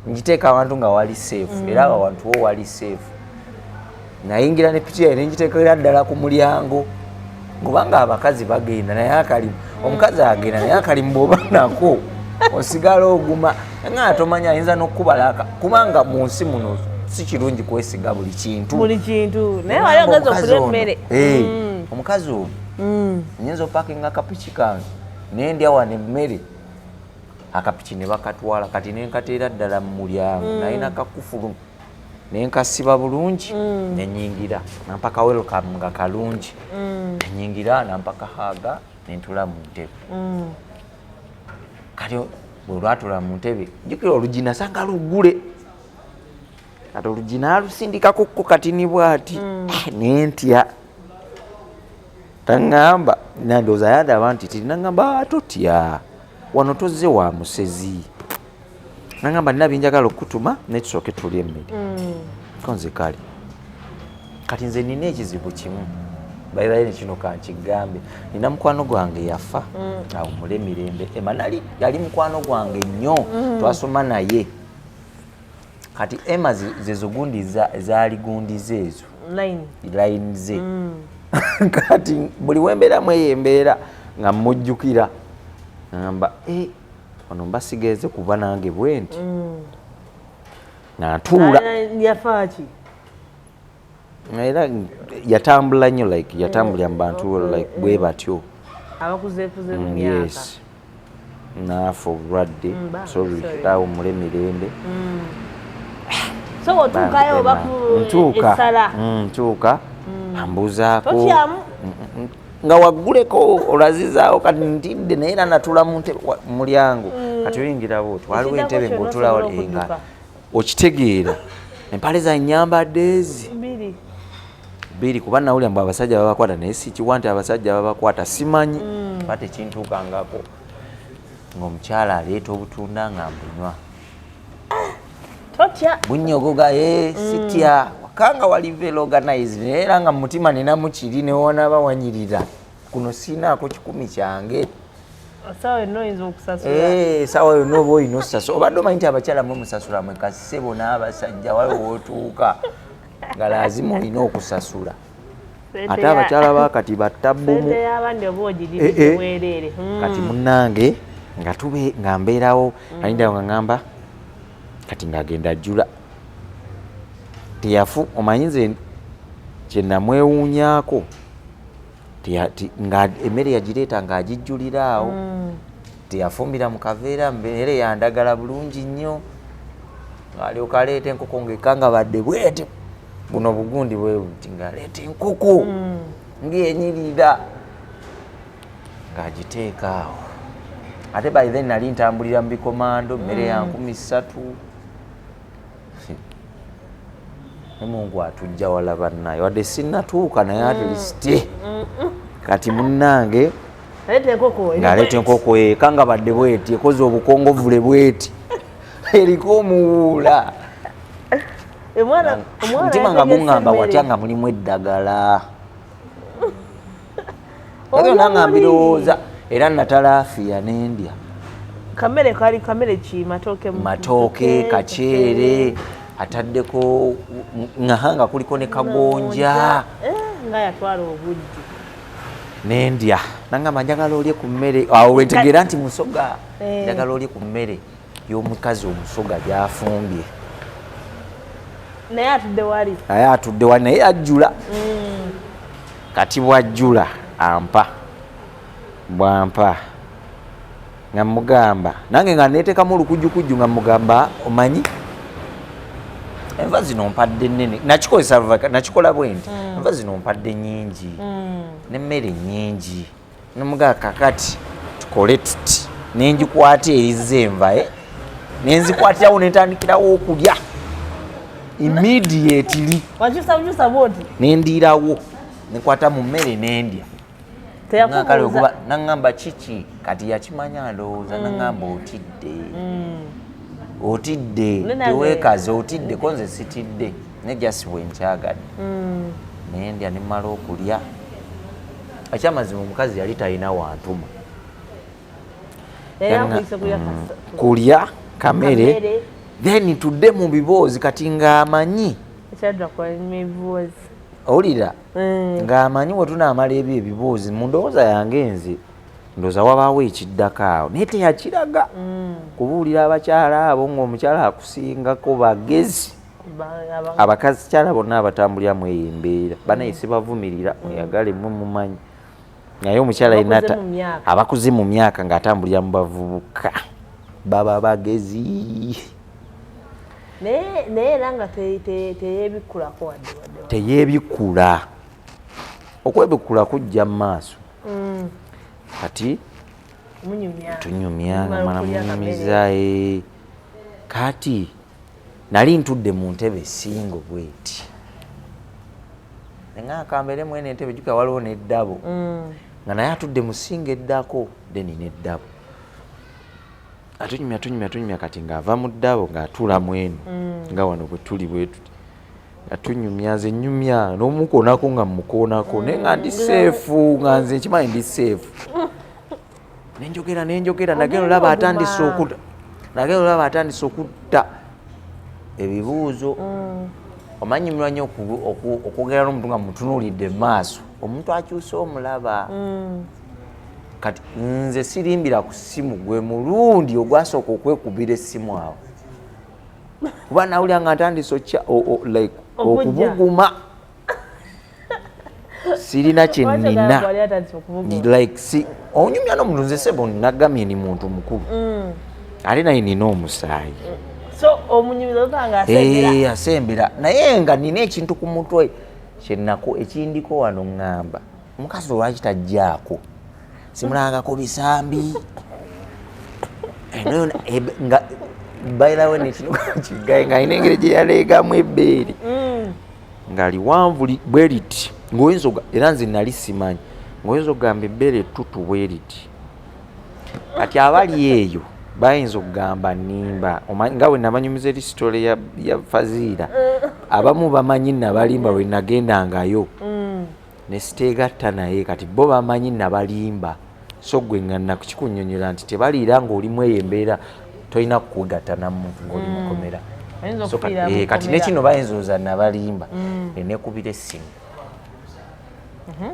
ngiteeka awantu nga wali safe era awantu wo wali safe nayingira ne piki yaye nengiteekera ddala ku mulyango kubanga abakazi bagenda naye akalimu omukazi agenda naye akalimu bw'oba nako osigala oguma nga tomanya ayinza n'okukubalaka kubanga mu nsi muno si kirungi kwesiga buli kintu naye wali ogeza okula emmere omukazi ono nyinza opakinga akapiki kange nendya wano emmere akapiki ne bakatwala kati nenkateera ddala mu mulyango nalina kakufulu nenkasiba bulungi nenyingira nampaka welcome nga kalungi nenyingira nampaka haga nentula mu ntebe kati bwe lwatula mu ntebe njukira olugi nasanga lugule kati olugi nalusindikakokko kati ni bwati nentya taŋŋamba nandooza yandaba nti tirinaŋŋamba totya wano tozze wa musezi naŋŋamba nina binjagala okutuma nekisooke tulya emmere konze kale kati nze nina ekizibu kimu bairaye nekino kankigambe nina mukwano gwange yafa awo mule mirembe emanali yali mukwano gwange nnyo twasoma naye kati Emma zezo gundi zaali gundi zezo line ze kati buli wembeeramu eyo embeera nga mmujjukira ngamba wano mbasigeze kuba nange bwenti natuula yafaaki era yatambula nnyo like yatambulira mu bantu like bwe batyo abakuzeekuze mu myaka yes naafa obulwadde sorry awo mule mirembe so otuukayo ntuuka ntuuka ambuuzaako nga wagguleko olazizaawo kati ntidde naye era natula mu mulyango kati oyingirawo twaliwo entebe ng'otula nga okitegeera empale zannyambadde ezi bbiri kuba nawulira mbu abasajja babakwata naye sikiwa nti abasajja babakwata simanyi ba tekintuukangako ng'omukyala aleeta obutunda nga mbunywa totya bunnyogoga sitya wakanga wali very organized naye era nga mu mutima ninamu kiri newona bawanyirira kuno sinaako 10 kyange sawa yonna oyinza okusasula sawa yonna oba olina osasula obadde omanyi nti abakyala mwe musasula mwe kasebo n'abasajja waliwo wootuuka nga lazimu olina okusasula ate abakyala bakati battabumu kati munnange nga mbeerawo alindawo nga ŋŋamba kati ng'agenda ajjula teyafu omanyi nze kyenamwewuunyaako nga emmere yagireeta ng'agijjulira awo teyafumbira mu kaveera mbeere yandagala bulungi nnyo ng'alyoka aleeta enkoko ng'ekanga badde bwete buno bugundi bwe buti ng'aleeta enkoko ng'enyirira ng'agiteeka awo ate by then nali ntambulira mu bikomando mmere ya 13 Mungu atujja wala bannaye wadde sinnatuuka naye atelisite kati munnange ng'aleeta enkoko eka nga badde bweti ekoze obukongovule bweti eriko omuwuula omutima nga guŋŋamba watya nga mulimu eddagala byonna nga mbirowooza era natalaafiya n'endya kamere kali kamere ki matooke kaceere ataddeko nga kuliko ne kagonja nga yatwala obudde n'endya nangamba njagala olye ku mmere awo wentegeera nti musoga njagala olye ku mmere y'omukazi omusoga gyafumbye naye atudde wali naye ajjula kati bwajjula ampa bwampa nga mugamba nange nga neteekamu olukujjukujju nga mugamba omanyi enva zino mpadde nnene nakikola bwe nti enva zino mpadde nnyingi n'emmere nnyingi nemugaa kakati tukole tuti nenjikwata eriza enva nenzikwatirawo netandikirawo okulya immediately nendiirawo nekwata mu mmere nendya naŋŋamba kiki kati yakimanya ndowooza naŋŋamba otidde otidde tewekaze otidde konze sitidde ne just bwenkyagadde naye ndya nemala okulya ekyamazima omukazi yali talina wantuma kulya kamere then tudde mu biboozi kati ng'amanyi owulira ng'amanyi we tunaamala ebyo ebiboozi mu ndowooza yange nze ndowooza wabaawo ekiddako awo naye teyakiraga kubuulira abakyala abo ng'omukyala akusingako bagezi abakazi kyala bonna abatambuliramu eyo embeera banaye sibavumirira mweyagale mwe mumanyi naye omukyala yenna abakuze mu myaka ng'atambulira mu bavubuka baba bagezi naye era nga teyebikulako wadde teyebikula okwebikula kujja mu maaso kati tunyumya ngamala munyumiza kati nali ntudde mu ntebe singo bweti nga akamberemu eno entebe juka waliwo n'eddabo nga naye atudde mu singa eddako deni n'eddabo atunyumya kati ng'ava mu ddabo ng'atuulamu eno nga wano bwe tuli bwe tuti atunyumya nze nyumya n'omukoonako nga mmukoonako naye nga ndi seefu nga nze nkimanyi ndi seefu nenjogera nagenda olaba atandise okutta ebibuuzo omanyi mulwanyi okwogera n'omuntu nga mutunuulidde mu maaso omuntu akyuse omulaba kati nze sirimbira ku ssimu gwe mulundi ogwasooka okwekubira essimu awo kuba nawulira nga ntandise okubuguma sirina kyenina onyumya n'omuntu nze sebo nagamye ni muntu mukulu ate naye nina omusaayi asembera naye nga nina ekintu ku mutwe kyenako ekindiko wano ŋŋamba omukazi olwaki tajjaako simulangako bisambi nga bayirawe nekinokigaye nga alina engeri gye yaleegamu ebbeeri ngaali wanvuli bwe riti ng'oyinza era nze nali simanyi ng'oyinza okugamba ebbeere ettutu bwe riti kati abali eyo bayinza okugamba nimba nga bwe nabanyumiza erisitole ya faziira abamu bamanyi nabalimba bwe nagendangayo ne siteegatta naye kati bo bamanyi nabalimba so gwe nga nakikunyonyola nti tebaliira ng'olimu eyo embeera tolina kukwegatta namuntu ng'oli mukomera kati nekino bayinza nabalimba enekubira essimu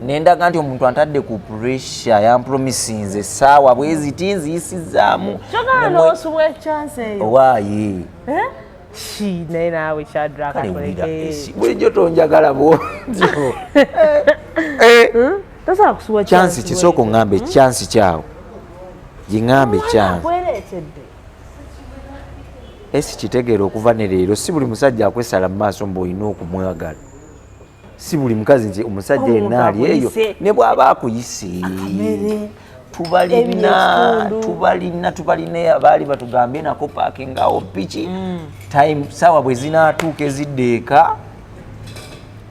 nendaga nti omuntu antadde ku pressure yampromisinze essaawa bweziti nziyisizaamu owaaye naye naawe bulijjo tonjagala bwotyo chansi kisooka oŋŋamba ekyansi kyawo giŋŋamba ekyansi esi kitegeera okuva ne leero si buli musajja akwesala mu maaso mbaolina okumwagala si buli mukazi nti omusajja yenna ali eyo ne bw'aba akuyise tubalina abaali batugambye nako paakingawo piki time saawa bwe zinaatuuka ezidde eka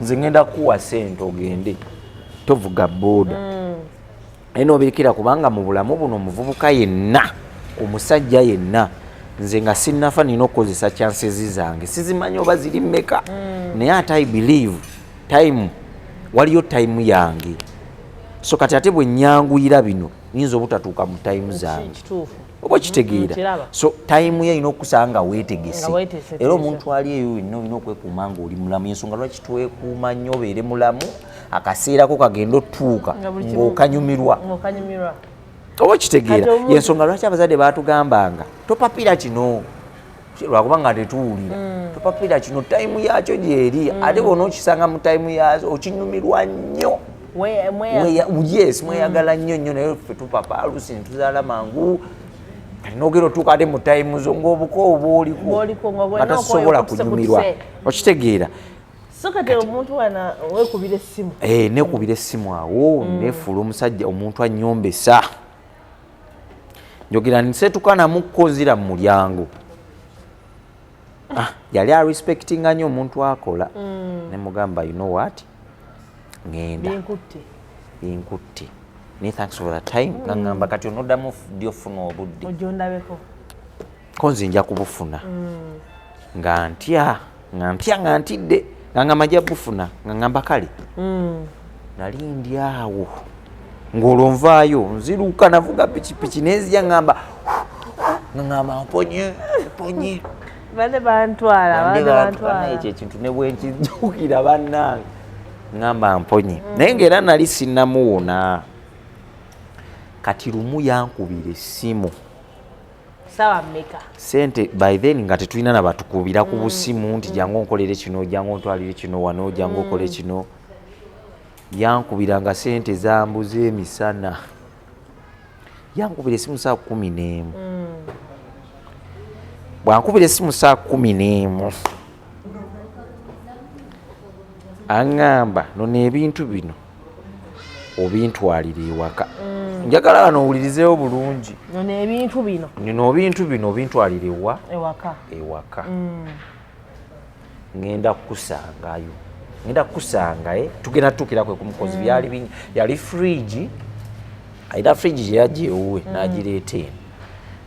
nze ngenda kuwa sente ogende tovuga booda naye noobirikira kubanga mu bulamu buno omuvubuka yenna omusajja yenna nze nga sinnafa nina okukozesa chansezi zange sizimanyi oba ziri mmeka naye ate I believe time waliyo time yange so kati ate bwe nyanguyira bino nyinza obutatuuka mu time zange oba kitegeera so time ye erina okusanga weetegese era omuntu ali eyo yenna olina okwekuuma ng'oli mulamu yensonga lwaki twekuuma nnyo obeere mulamu akaseerako kagenda otuuka ng'okanyumirwa oba kitegeera yensonga lwaki abazadde baatugambanga topapira kino lwakubanga tetuwulira topapira kino time yakyo gyeri ate bona okisanga mu time yazo okinyumirwa nnyo yes mweyagala nnyo naye ffe tupapa alusi netuzaala mangu nogera otuuka ate mu time zo ng'obuko obwoliko nga tasobola kunyumirwa okitegeera nekubira essimu awo nefuula omusajja omuntu annyombesa njogera nsetuka namukozira mu mulyango yali arespectinga nnyo omuntu akola nemugamba you know what ngenda binkutte ne thanks for that time ngamba kati onoddamu ddi ofuna obudde konzi nja kubufuna nga ntya nga ntidde nga ngamba nja bufuna nga ngamba kale nali ndi awo ng'olwo nvaayo nziruka navuga pikipiki nezija ngamba mponye bane bantwala ekyo ekintu ne bwenkijjukira bannange ngamba mponye naye ng'era nali sinnamuwona kati lumu yankubira essimu sawa mmeka sente by then nga tetulina nabatukubira ku busimu nti jangu onkolere kino jangu ontwalire kino wano jangu okole kino yankubira nga sente zambuze emisana yankubira essimu saa 11 bwankubira essimu saa 11 aŋŋamba nona ebintu bino obintwalire ewaka njagala wano owulirizeewo bulungi nino ebintu bino obintwalire ewaka ngenda kukusangayo tugenda tutukira kwe ku mukozi byali yali fridge ayina fridge gye yajja ewuwe n'agireeta eno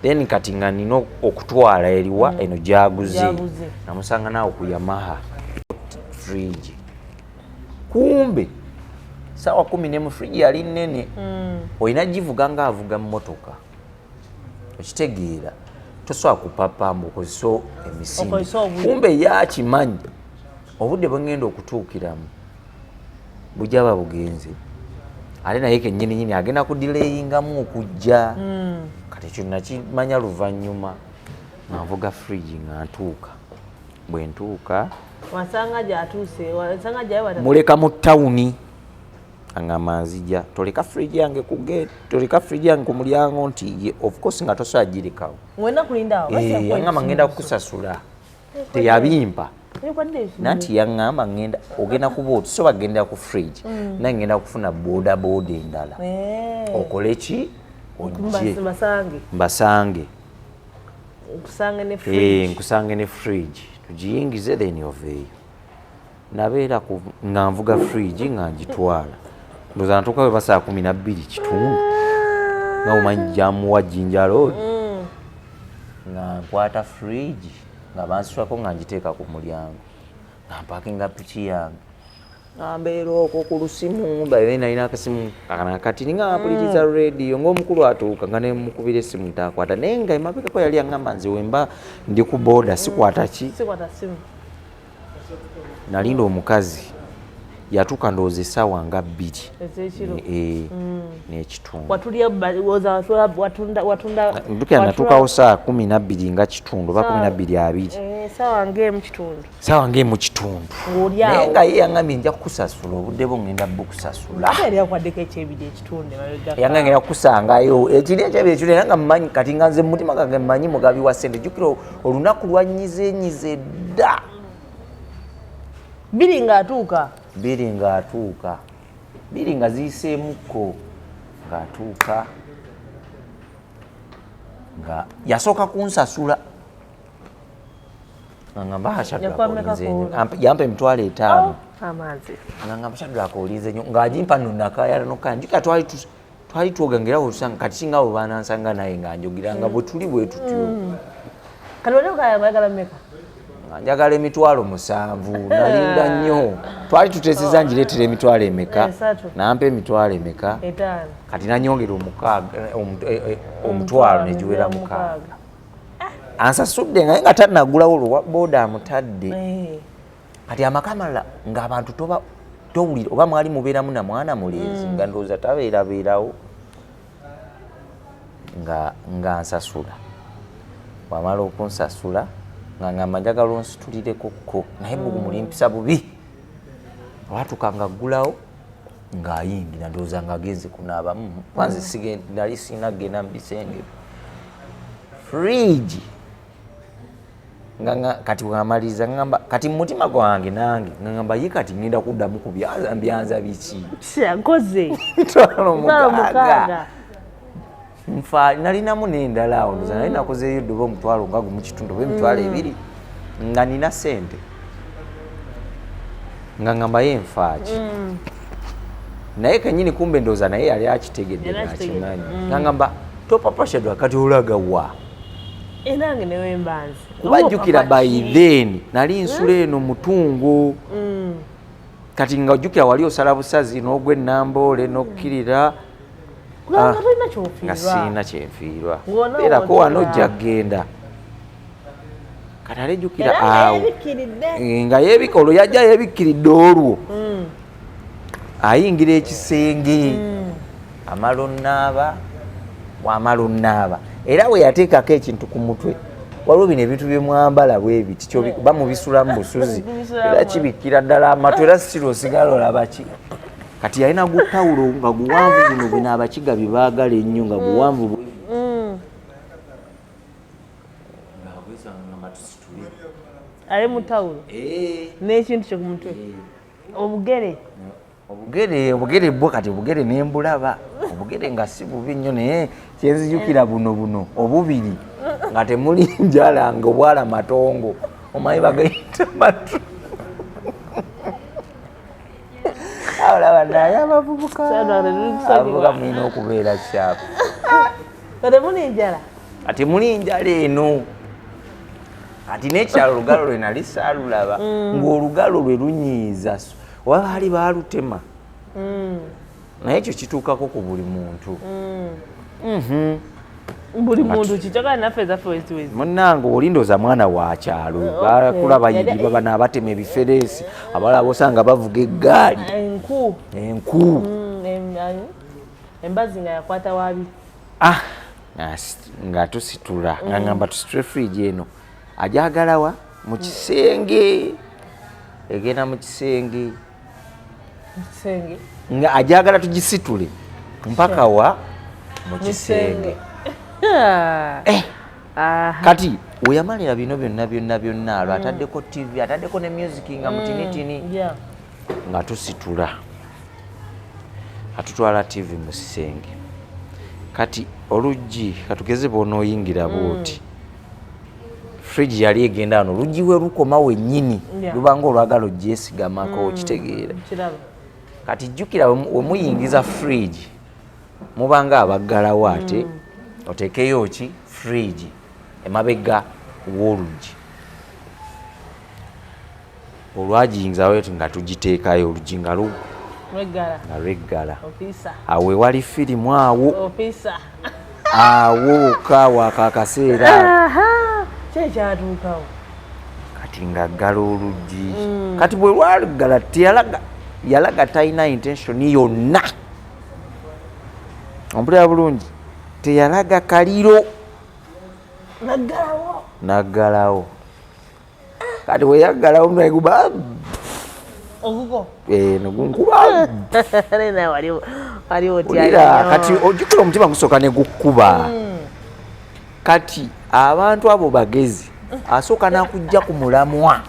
then kati nga nina okutwala eriwa eno gyaguze namusanga naawe ku Yamaha fridge kumbe sawa 11 fridge yali nene olina givuga nga avuga mmotoka okitegeera tosobola kupapamba okozesa emisinde kumbe yakimanyi obudde bwengenda okutuukiramu bujaba bugenze ate naye kennyininyini agenda kudilayingamu okujja kati ekyo nakimanya luvannyuma nga nvuga fridge nga ntuuka bwe ntuuka muleka mu tawuni angamba nzija toleka fridge yange ku gate toleka fridge yange ku mulyango nti of course nga tosobola girekawo angamba ngenda kukusasula teyabimpa nanti yaŋŋamba ngenda ogenda kuba otusoba gendera ku fridge naye ngenda kufuna boda endala okole ki ojje mbasange nkusange ne fridge tugiyingize then oveeyo nabeera nga nvuga fridge nga ngitwala ndoza ntuuka we basaa 12 kitundu nga omanyi jamuwa jinjalo nga nkwata fridge nga bansitwako nga ngiteeka ku mulyango nga mpakinga piki yange nga mbeera okwo ku lusimu baye nalina akasimu kati ninga apuliriza radio ng'omukulu atuuka nga nemukubira essimu ntakwata naye nga emabegako yali aŋŋamba nze wemba ndi ku boda sikwata simu nalinda omukazi yatuuka ndowooza essaawa nga 2 n'ekitundu ndukira natuukawo saa 12 nga kitundu oba 12:20 saawa ng'emu kitundu naye nga ye yaŋŋambye nja kukusasula obudde bwo ngenda bukusasula yanga ngenda kukusangayo ekiri ekyabiri ekyo era nga mmanyi kati nga nze mumutima gange mmanyi mugabi wa ssente jjukira olunaku lwanyizenyize dda biri ng'atuuka biri nga ziyiseemukko ng'atuuka nga yasooka kunsasula nga ngamba yampa emitwalo 5 nga ngamba Shadrack olinze nnyo ng'agimpa nonakayala nokaya njukira twali twogangerawo olusanga kati singa bwe banansanga naye nga njogira nga bwe tuli bwe tutyo njagala emitwalo 7 nalinda nnyo twali tuteeseza njireetera emitwalo emeka nampa emitwalo emeka kati nanyongera omutwalo negiwera 6 ansasudde nga tannagulawo lwa boda amutadde kati amakamala ng'abantu towulira oba mwali mubeeramu na mwana mulenzi nga ndowooza tabeerabeerawo nga nsasula wamala okunsasula nga ngamba njagala onsitulireko naye mulimpisa bubi olwatuuka nga aggulawo ng'ayingira ndowooza ng'agenze kunaabamu kwanze nali sirina kgenda mu bisenge fridge kati bwamaliriza ngamba kati mu mutima gwange nange ngamba ye kati ngenda kuddamu ku byanza biki mitwalo 6 nalinamu n'endala awo ndoza nali nakozeeyo ddoba omutwalo nga gumu kitundu oba emitwalo 2 nga nina sente nga ngamba ye nfaaki naye kenyini kumbe ndowooza naye yali akitegedde ng'akimanyi nga ngamba topapa Shadrack kati olaga wa Enange newe mbanzi. Kuba jjukira by then nali nsula eno mutungo. Kati nga ojjukira wali osala busazi n'ogwa ennamboole n'okkirira. Nga sirina kyenfiirwa. Era ko wano ojja kgenda. Kati alejjukira awo. Nga yeebika olwo yajja yeebikkiridde olwo. Ayingira ekisenge. Wamala onnaaba. Era we yateekako ekintu ku mutwe. Waliwo bino ebintu bye mwambala bwe biti bamubisula mu busuzi. Era kibikkira ddala amatu era sitira osigala olaba ki. Kati yalina gutawulo nga guwanvu bino bino abakiga bye baagala ennyo nga guwanvu bwe. Ali mu tawulo n'ekintu kyo ku mutwe. Obugere bwo kati obugere nembulaba. Obugere nga si bubi nnyo naye kyenzijukira buno obubiri nga temuli njala nga obwala matongo omanyi bagayita matu. Olaba naye abavubuka mulina okubeera shaapu. Kati muli njala eno. Kati n'ekyalo olugalo lwe nali saalulaba ng'olugalo lwe lunyiiza waba ali baalutema. Naye ekyo kituukako ku buli muntu. Buli muntu kikyagala naffe ezaffe wezi. Munnange olindooza mwana wa kyalo bakula bayiri babana abatema ebifereesi abalala osanga bavuga eggaali. Enku. Embazi nga yakwata wabi. Nga tusitula nga ngamba tusitule fridge eno ajagalawa mu kisenge. Egenda mu kisenge. Nga ajagala tugisitule mpaka wa mu kisenge. Kati weyamalira bino byonna alwo ataddeko TV ataddeko ne music nga mutinitini nga tusitula atutwala TV mu kisenge. Kati oluggi katugeze bw'onooyingira bw'oti fridge yali egenda wano oluggi we lukoma wennyini lubanga olwagala ogyesigamako okitegeera. Kati jjukira we muyingiza fridge mubanga abaggalawo ate oteekeyo ki fridge emabega w'oluggi. Olwagiyingizawo nga tugiteekayo oluggi nga lweggala. Awo ewali firimu awo kaawaako akaseera. Kati ngaggala oluggi. Kati bwe lwaggala yalaga talina intention yonna. Ompulira bulungi teyalaga kaliro. Naggalawo. Kati we yaggalawo neguba negunkuba. Kati ojjukira omutima gusooka ne gukkuba. Kati abantu abo bagezi asooka n'akujja ku mulamwa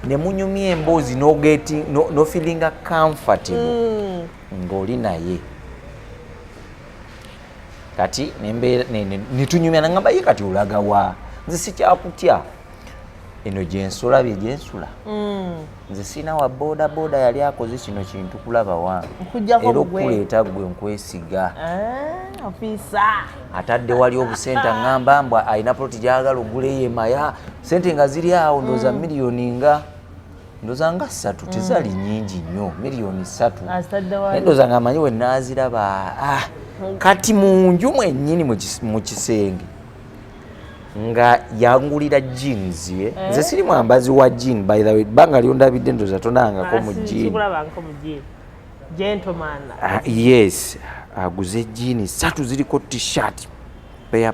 ne munyumya emboozi no feelinga comfortable ng'oli naye. Kati netunyumya nangamba ye kati olaga wa nze sikyakutya eno gyensula bye gyensula. Nze sina wa boda yali akoze kino kintu kulaba wange era okuleeta gwe nkwesiga. Atadde wali obusente ngamba mbwa alina ploti gyagala oguleyo emaya sente nga ziri awo ndooza miliyoni nga nga 3 tezali nyingi nnyo miliyoni 3 ndooza nga amanyi we naaziraba. Kati mu nju mwennyini mu kisenge nga yangulira jeans nze siri mwambazi wa jean by the way banga lyondabidde ndooza tonangako mu jean. Yes aguze jean 3 ziriko t-shirt pair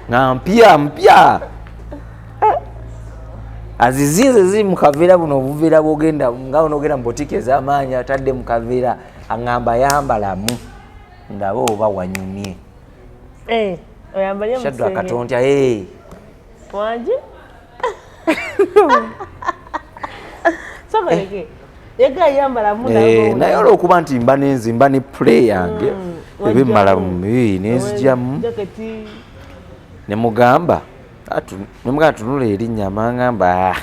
nga mpya azizinze ziri mu kaveera buno obuveera bwogenda nga onogenda mu botiki ez'amaanyi atadde mu kaveera aŋŋamba yambalamu ndaba oba wanyumye. Shaddu akatontya wangi naye olwokuba nti mba nenzimba ne play yange ebimala nenzijyamu nemugamba tunula erinnya mangamba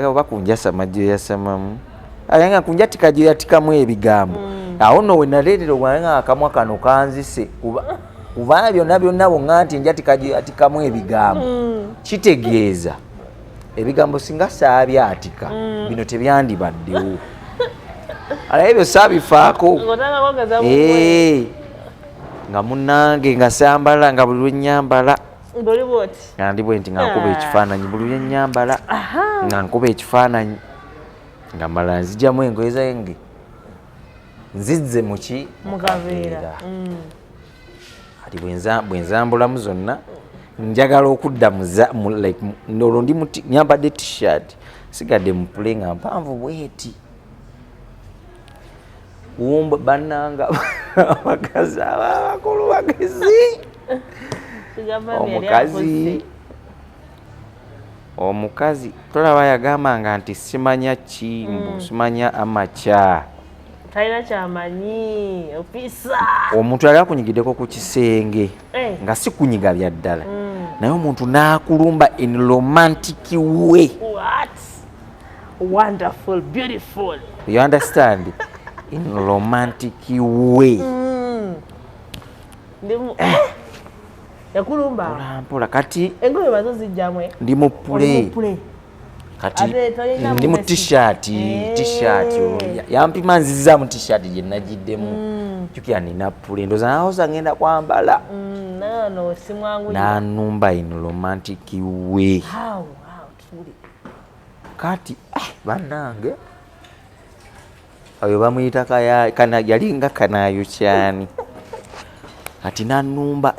oba kunjasa majjo yasamamu ayanga kunjatika gye yatikamu ebigambo awo nno we naleetera obwanga akamwa kano kanzise kuba byonna bonga nti njatikamu ebigambo kitegeeza ebigambo singa saabyatika bino tebyandibaddewo alaye ebyo saabifaako nga munnange nga sambala nga buli lwenyambala nga ndi bwe nti nga nkuba ekifaananyi buli lwenyambala nga nkuba ekifaananyi nga mala nzijjamu engoye zange nzizze muki mukaveera ati bwenzambulamu zonna njagala okudda olwo ndi nyambadde t-shirt sigadde mupule nga mpanvu bweti wumba bannanga abakazi abakulu bagezi omukazi tolaba yagambanga nti simanya kimbu simanya amakya talina kyamanyi ofisa omuntu yali akunyigiddeko ku kisenge nga si kunyiga bya ddala naye omuntu n'akulumba in romantic way. What? Wonderful, beautiful. You understand? In romantic way. Yakulumba mpola kati engoye bazo zijjamwe ndi mu play kati ndi mu t-shirt yampima nziza mu t-shirt gye nagiddemu jukira nina pule ndoza nahoza ngenda kwambala no simwangu nanumba in romantic way. How truly kati bannange ayo bamuyita kana yalinga kanayo kyani kati nanumba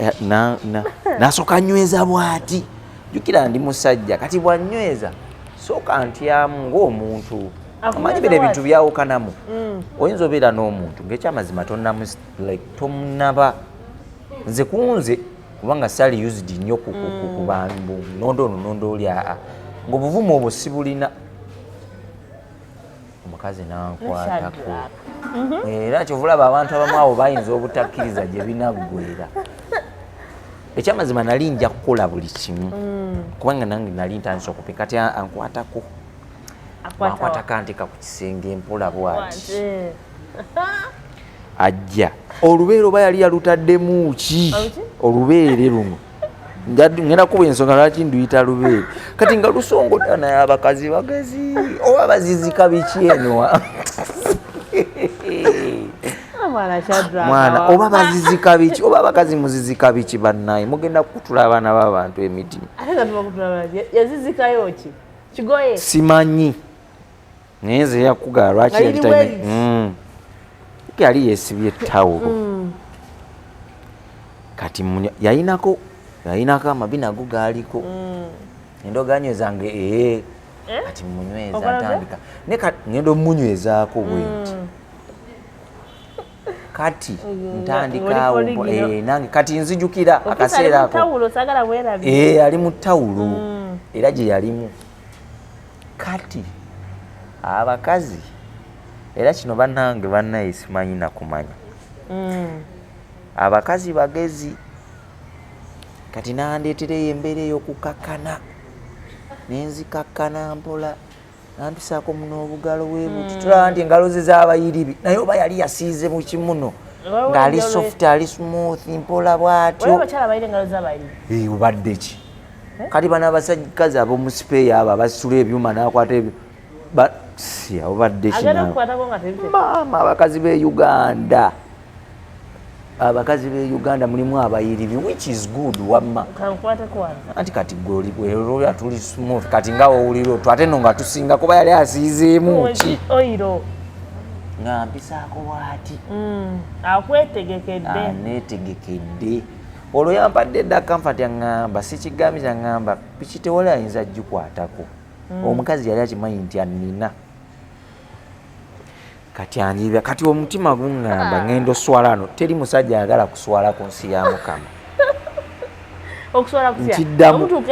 nasoka nyweza bwati jukira ndi musajja kati bwanyweza soka ntyamu ng'omuntu amanyi bino ebintu byawukanamu oyinza obeera n'omuntu ng'ekyamazima tomunaba nze kunze kubanga sali used nnyo ku bantu nondo oli ng'obuvumu obwo sibulina omukazi nankwatako era kyovulaba abantu abamu abo bayinza obutakkiriza gye binaggwera ekyamazima nali nja kukola buli kimu kubanga nange nali ntandisa okupika kati ankwatako ankwatako anteeka ku kisenge mpola bwati ajja olubeere oba yali yalutaddemu ki olubeere luno ngenda kuba ensonga lwaki nduyita lubeere kati nga lusongodda naye abakazi bagezi oba bazizika biki eno mwana oba bazizika biki oba abakazi muzizika biki bannaye mugenda kukutula abaana b'abantu emitima yazizikayo ki kigoye simanyi naye nze yakugala lwaki yali yeesibye ettawulo kati yayinako amabi nago gaaliko endoganyo zange kati munyweza ntandika ngenda omunywezaako bwenti kati ntandikaawo nange kati nzijukira akaseera ako ali mu ttawulo era gye yalimu kati abakazi era kino bannange bannaye simanyi nakumanya abakazi bagezi kati nandeetereyo embeera ey'okukakkana nenzikakkana mpola nampisaako muno obugalo webuti tulaba nti engalo ze z'abayiribi naye oba yali yasiize mu kimuno ng'ali soft ali smooth mpola bw'atyo obadde ki kati bano abasajjakazi ab'omu sipeeya abo abasitula ebyuma n'akwata ebyo obadde ki maama abakazi b'e Uganda mulimu abayiribi which is good wamma anti kati gwe tuli smooth kati nga owuliro twate no nga tusinga kuba yali asiizeemu ki oyiro nga mpisaako bwati neetegekedde olwo yampadde edda kamfati aŋŋamba sikigambi kyaŋŋamba piki tewali ayinza gikwatako omukazi yali akimanyi nti annina kati anjibya kati omutima guŋŋamba ngendo swala no teri musajja ayagala kuswala ku nsi ya Mukama nkiddamu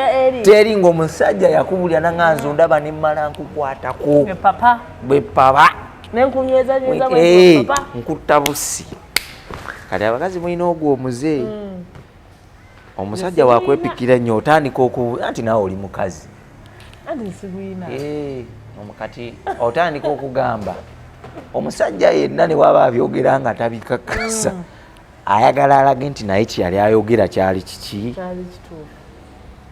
teri ng'omusajja yakubulya naŋŋanzo ndaba ne mmala nkukwatako bwe papa nkutta busi kati abakazi mulina ogwo omuze omusajja wakwepikira nnyo otandika anti naawe oli mukazi kati otandika okugamba omusajja yenna ne waba abyogera nga tabikakasa ayagala alage nti naye kyeyali ayogera kyali kiki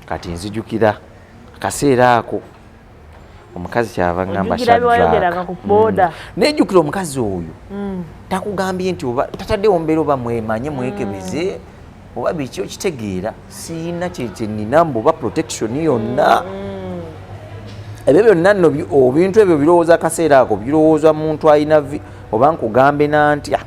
kati nzijukira akaseera ako omukazi kyava ngamba nejjukira omukazi oyo takugambye nti oba tataddewo mbeera oba mwemanye mwekebeze oba biki okitegeera siina kyekyenina mbu oba protection yonna ebyo byonna nno ebintu ebyo birowooza akaseera ako birowooza muntu alina oba nkugambe nantya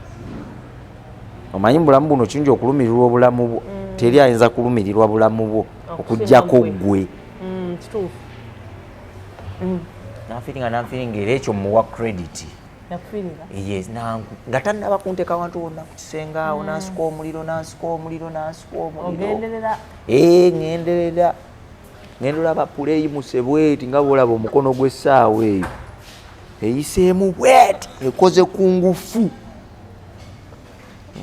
omanyi mubulamu buno kiyinza okulumirirwa obulamu bwo teri ayinza kulumirirwa bulamu bwo okuggyako ggwe nanfiringa era ekyo muwa credit yes nga tannaba kunteeka wantu wonna ku kisenge awo nansika omuliro ŋŋenderera olaba puleyi musebweti nga bwolaba omukono gw'essaawa eyo eyiseemu bweti ekoze ku ngufu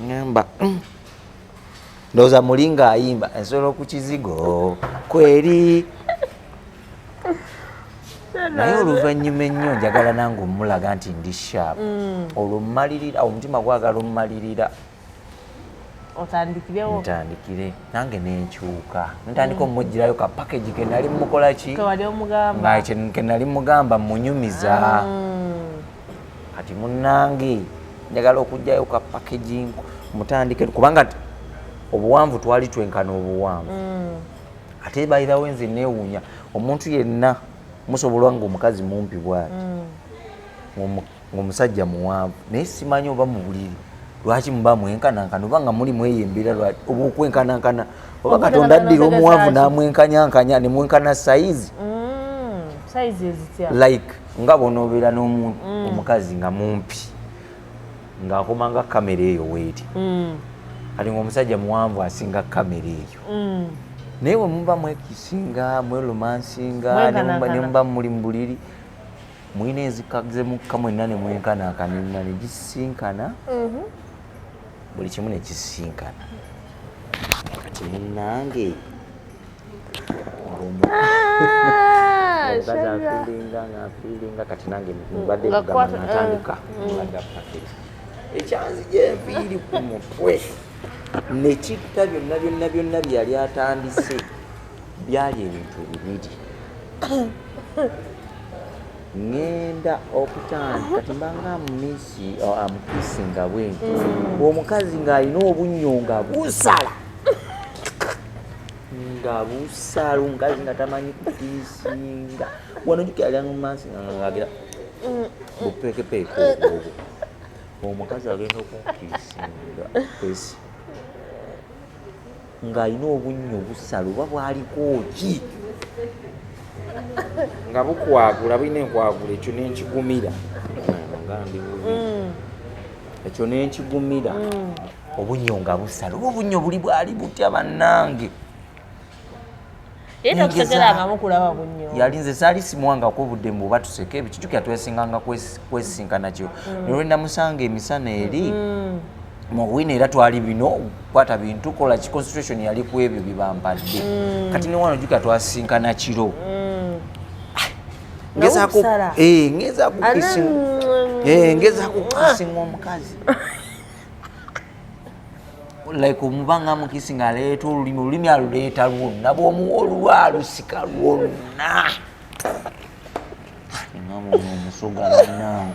ngamba ndowooza muli ng'ayimba ensolo ku kizigo kweri naye oluvannyuma ennyo njagala nange omulaga nti ndi shaapu olwo mmalirira omutima gwagala ommalirira ntandikire nange nenkyuka ntandika omugirayo ka package ke nali mukola ki ke nali mugamba munyumiza kati munnange njagala okugjayo ka packaging mutandike kubanga obuwanvu twali twenkana obuwanvu ate bayirawo nze neewuunya omuntu yenna musobola nga omukazi mumpi bwati ng'omusajja muwanvu naye simanyi oba mu buliri lwaki muba mwenkanankana oba nga muli mweyembera oba okwenkanankana oba katonda addira omuwanvu n'amwenkanyankanya ne mwenkana sayizi like nga bonobeera n'omuntu omukazi nga mumpi ng'akoma nga kamera eyo weeti kati ng'omusajja muwanvu asinga kamera eyo naye bwe muba mwekisinga mweromansinga ne muba muli mu buliri mulina enzikazemukka mwenna ne mwenkanankana ne gisisinkana buli kimu ne kisisinkana kati munnange afiiringa kati nange mbadde kugamba natandika ekyanzija enviiri ku mutwe nekitta byonna byali atandise byali ebintu bibiri ngenda okutandika kati mbanga amukiisinga bwenti omukazi ng'alina obunnyo nga busala omukazi nga tamanyi kukiisinga wano jukira mu maaso ngaagira bupeekepeeke obwo omukazi agenda okumukiisinga esi ng'alina obunnyo busala oba bwaliko ki nga bukwagula bulina enkwagula ekyo nenkigumira ekyo nenkigumira obunnyo nga busala oba obunnyo buli bwali butya bannange yali nze saali simuwangako obudde mu oba tuseke ebikitukira twesinganga kwesinkana kyo nolwe namusanga emisana eri muwina era twali bino kwata bintu kola ki concentration yali ku ebyo bibampadde kati ne wano jukira twasinkana kiro ngeza kukisinga omukazi like omubanga mukisi nga aleeta olulimi aluleeta lwonna bw'omuwa olwalusika lwonna omusogalana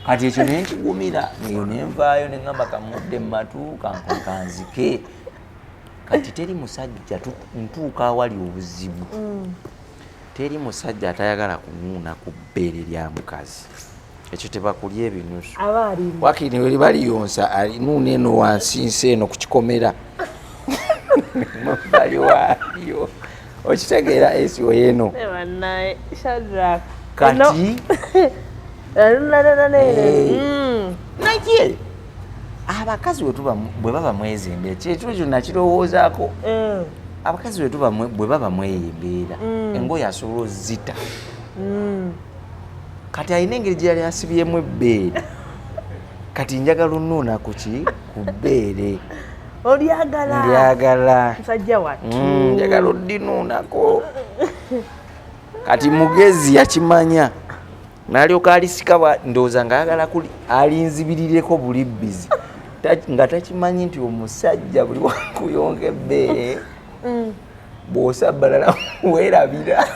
kati ekyo nenkigumira eyo nenvaayo neŋŋamba kamudde mu matu kanzike kati teri musajja ntuuka awali obuzibu teri musajja atayagala kunuuna ku bbeere lya mukazi ekyo tebakulya ebinusu wakiri we libaliyonsa alinuuna eno wansinsi eno ku kikomera mabali waayo okitegeera esio yeno kati naye abakazi bwe baba mwezembeera kyekiro kyonna kirowoozaako abakazi bwe baba mweyembeera engoye asobola ozita kati alina engeri gye yali asibyemu ebbeere kati njagala onuuna ku bbeere olyagala njagala odinuunako kati mugezi yakimanya n'alyoka alisika ndowooza ng'ayagala alinzibirireko buli bbizi nga takimanyi nti omusajja buli wakuyonga ebbeere bw'osabbalala weerabira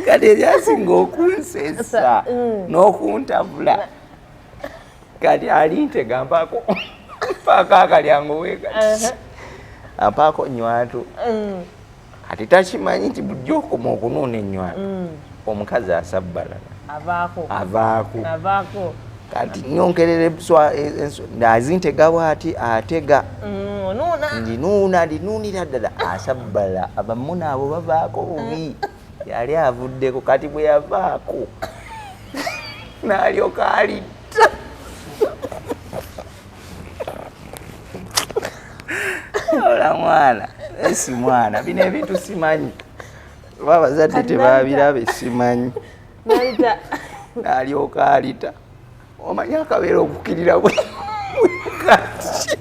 kati eryasinga okunsesa n'okuntabula kati alintega mpaako akalyango weekati ampaako nywatu kati takimanyi nti bulijjo okoma okunuuna enywatu omukazi asabbalala avaako kati nyonkerera azintega bwati atega ndinuunira ddala asabbala abamu abo bavaako bubi yali avuddeko kati bwe yavaako n'alyoka alitta ola mwana esi mwana bino ebintu simanyi oba abazadde tebabirabe simanyi n'alyoka alita omanyi akabeera okukirira bwe kati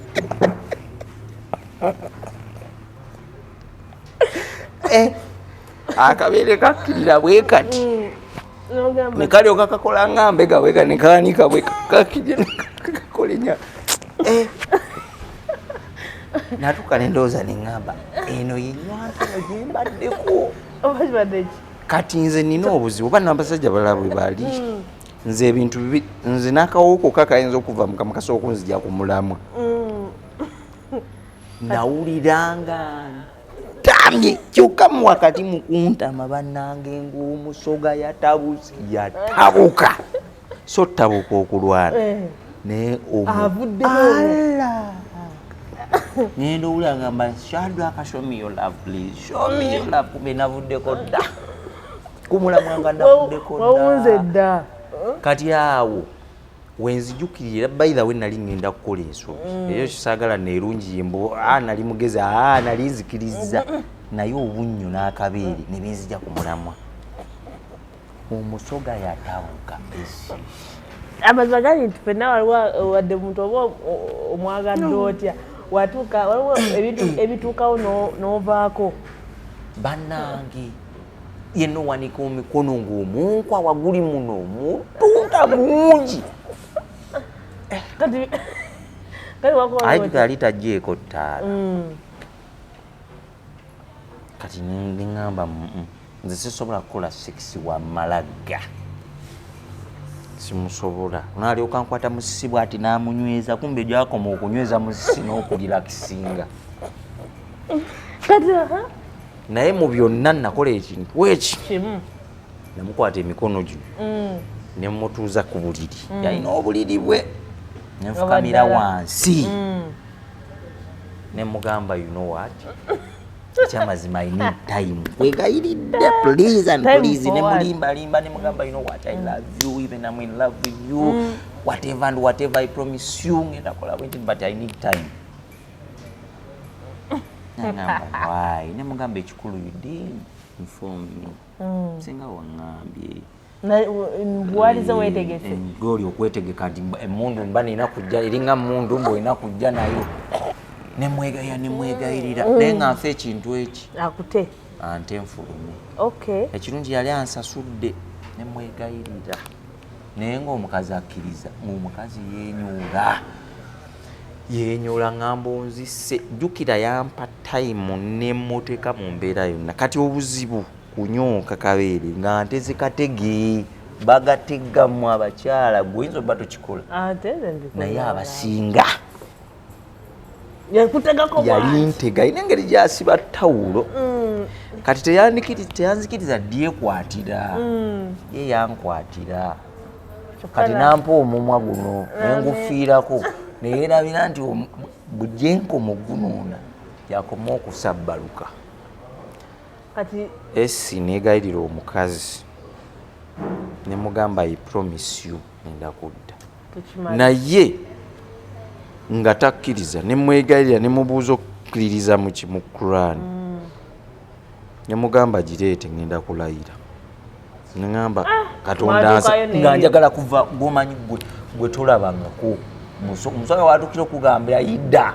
akabeere kakkirira bwe kati ne kalyoka kakola nga mbega bweka ne kaanika bwe kakkirira nekakola enya natuuka ne ndowooza ne ŋŋamba eno yenywatu eno gye mbaddeko kati nze nina obuzibu oba n'abasajja balala bwe bali nze ebintu bibi nze n'akawuko kakayinza okuva mu kamwa kasobola okunzija ku mulamwa nawuliranga ntamye kyokka mu wakati mu kuntama bannange ng'omusoga yatabuka so tabuka okulwana naye ngenda owulira ngamba Shadrack, show me your love please, show me your love. Kumbe navuddeko dda kumulamwa nga navuddeko dda kati awo wenzijukirira by the way nali ngenda kukola ensobi eyo kisaagala neerungi yembo nali mugezi nali nzikiriza naye obunnyo n'akabeere ne benzija ku mulamwa omusoga yatabuka esi amazima gali nti fenna waliwo wadde muntu oba omwagadde otya watuuka waliwo ebituukawo n'ovaako bannange yenno wanika omikono ng'omunkwa waguli muno mutunda mungi kati yali tajjeeko ttaala kati neŋŋamba nze sisobola kukola sekisi wammalaga simusobola naalyoka nkwata musisi bw'ati n'amunyweza kumbe gyakoma okunyweza musisi n'okulira kisinga naye mu byonna nakola ekintu weki namukwata emikono gino nemutuuza ku buliri yalina obuliri bwe nenfukamira wansi nemugamba you know what ekyamazima I need time wegayiridde please and please nemulimbalimba nemugamba you know what I love you even I'm in love with you whatever and whatever I promise you ngenda kola bwenti but I need time why nemugamba ekikulu you did inform me singa waŋŋambye bwaliza weetegese goli okwetegeka nti emundu mba nina kujja eringa mundu mboina kujja nayo nemwegayirira naye nga nfa ekintu eki akute ante nfulume ekirungi yali ansasudde nemwegayirira naye ng'omukazi akkiriza ng'omukazi yenyula ŋŋamba onzise jjukira yampa tayimu nemmuteeka mu mbeera yonna kati obuzibu kunyooka kabeere nga nteze katege bagategamu abakyala gweoyinza oba tokikola naye abasinga yali ntega ina engeri gyasiba tawulo kati teyanzikiriza dyekwatira ye yankwatira kati nampa omumwa guno nengufiirako neyerabira nti bujjenkomo gunuuna yakoma okusabbaluka esi negayirira omukazi nemugamba I promise you nenda kudda naye nga takkiriza nemwegayirira nemubuuza okukkiririza mu Quran nemugamba gireete ngenda kulayira neŋŋamba Katonda nga njagala kuva gomanyi gwe tolabangako omusanga watukira okugambira yidda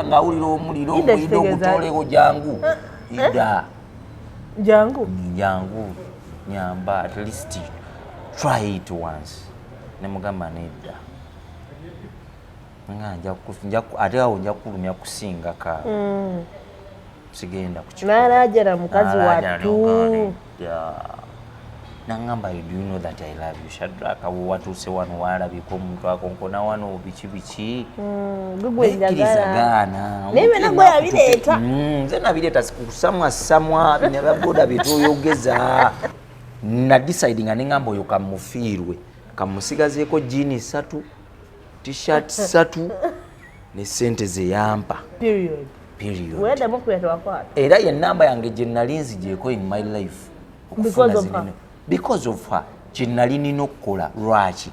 ng'awulira omuliro ng'oyidde ogutoolewo jangu yidda jangu nyamba at least try it once ne mugamba nedda ate awo nja kulumya kusinga ka sigenda nalajana mukazi wattu nangamba do you know that I love you Shadrack watuuse wano walabika omuntu akonkona wano biki gugwenjagana nebe nagwe yabireeta nze nabireeta kusamwa nebagoda bitoyogeza na decide nga nengamba oyo kamufiirwe kamusigazeeko jini 3 t-shirt 3 ne sente zeyampa period weddamu kuyatawakwata era ye namba yange gye nali nzigyeko in my life because of her gye nali nina okukola lwaki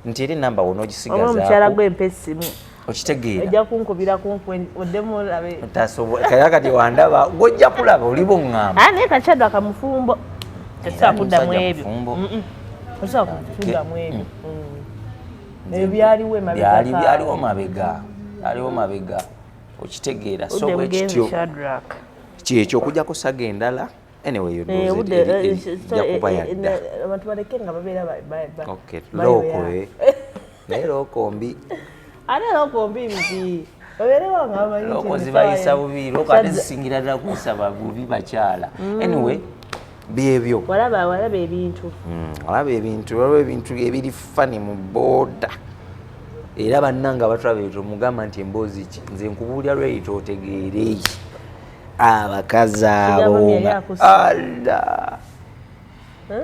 nti era enamba wona ogisigazaomukyala gw'empesimu okitegeera ojja kunkubira oddemu olabe kaya kati wandaba gojja kulaba oli boŋŋamba naye kakyadde akamufumbo tesobola kuddamu ebyo tesobola kuddamu ebyo ebyo byaliwo mabega okitegeera so bwekityo kyekyo okujjako saga endala anyway ejja kuba yadda abantu baleke nga babeera naye lookombi ate lookombi mbi babeerewo nga loko zibayisa bubi loko ate zisingira ddala kusaba bubi bakyala anyway byebyo walaba ebintu waliwo ebintu ebiri fani mu booda era bannanga batulaba ebyo mugamba nti emboozi ki nze nkubuulira lweyita otegeere abakazi abo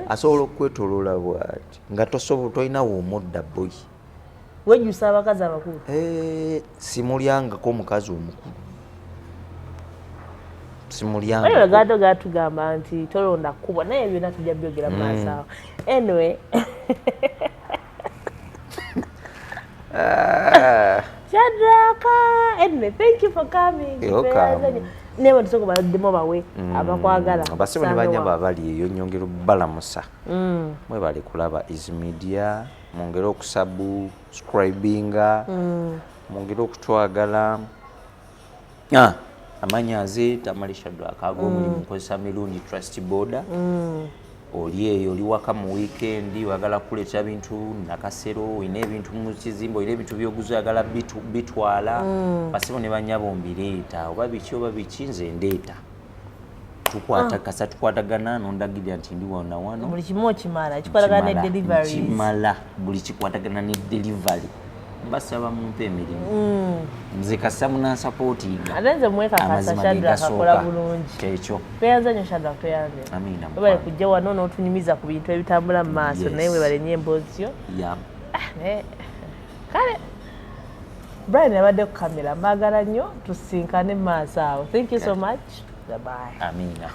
asobola okwetoloola bwati nga tolinawo omudda boyi wejjusa abakazi abakulu simulyangako omukazi omukulu oyo gato gatugamba nti tolonda kkubo naye byonna tujja byogera mu maaso awo anyway Shadrack, anyway, thank you for coming. Never talk about demo bawe abakwagala. Abasibo ne banyaba abali eyo nyongera balamusa. Mwe bali kulaba Is Media, mongera okusubscribinga, mongera okutwagala. Amanyaze Tamale Shadrack ag'omulimu nkozesa Mirundi Trust Board. Oli eyo oli waka mu weekend wagala kuleeta bintu nakasero ine ebintu mu kizimbo ine ebintu byoguza agala bitwala basibo ne banyabo mbireeta oba biki nze ndeeta tukwatagana nondagirya nti ndi wano buli kimu okimala kikwatagana ne deliveries kimala buli kikwatagana ne delivery basaba mumpe emirimu nze kasa munansapootinga ate nze mwekakasa Shadrack akola bulungi kyekyo tweyanze nnyo Shadrack tweyanze amina webale kujja wano n'otunyumiza ku bintu ebitambula mu maaso naye webale nnyo emboozi yo kale Brian yabadde ku kamera mbaagala nnyo tusinkane mu maaso awo thank you so much bye. Amina.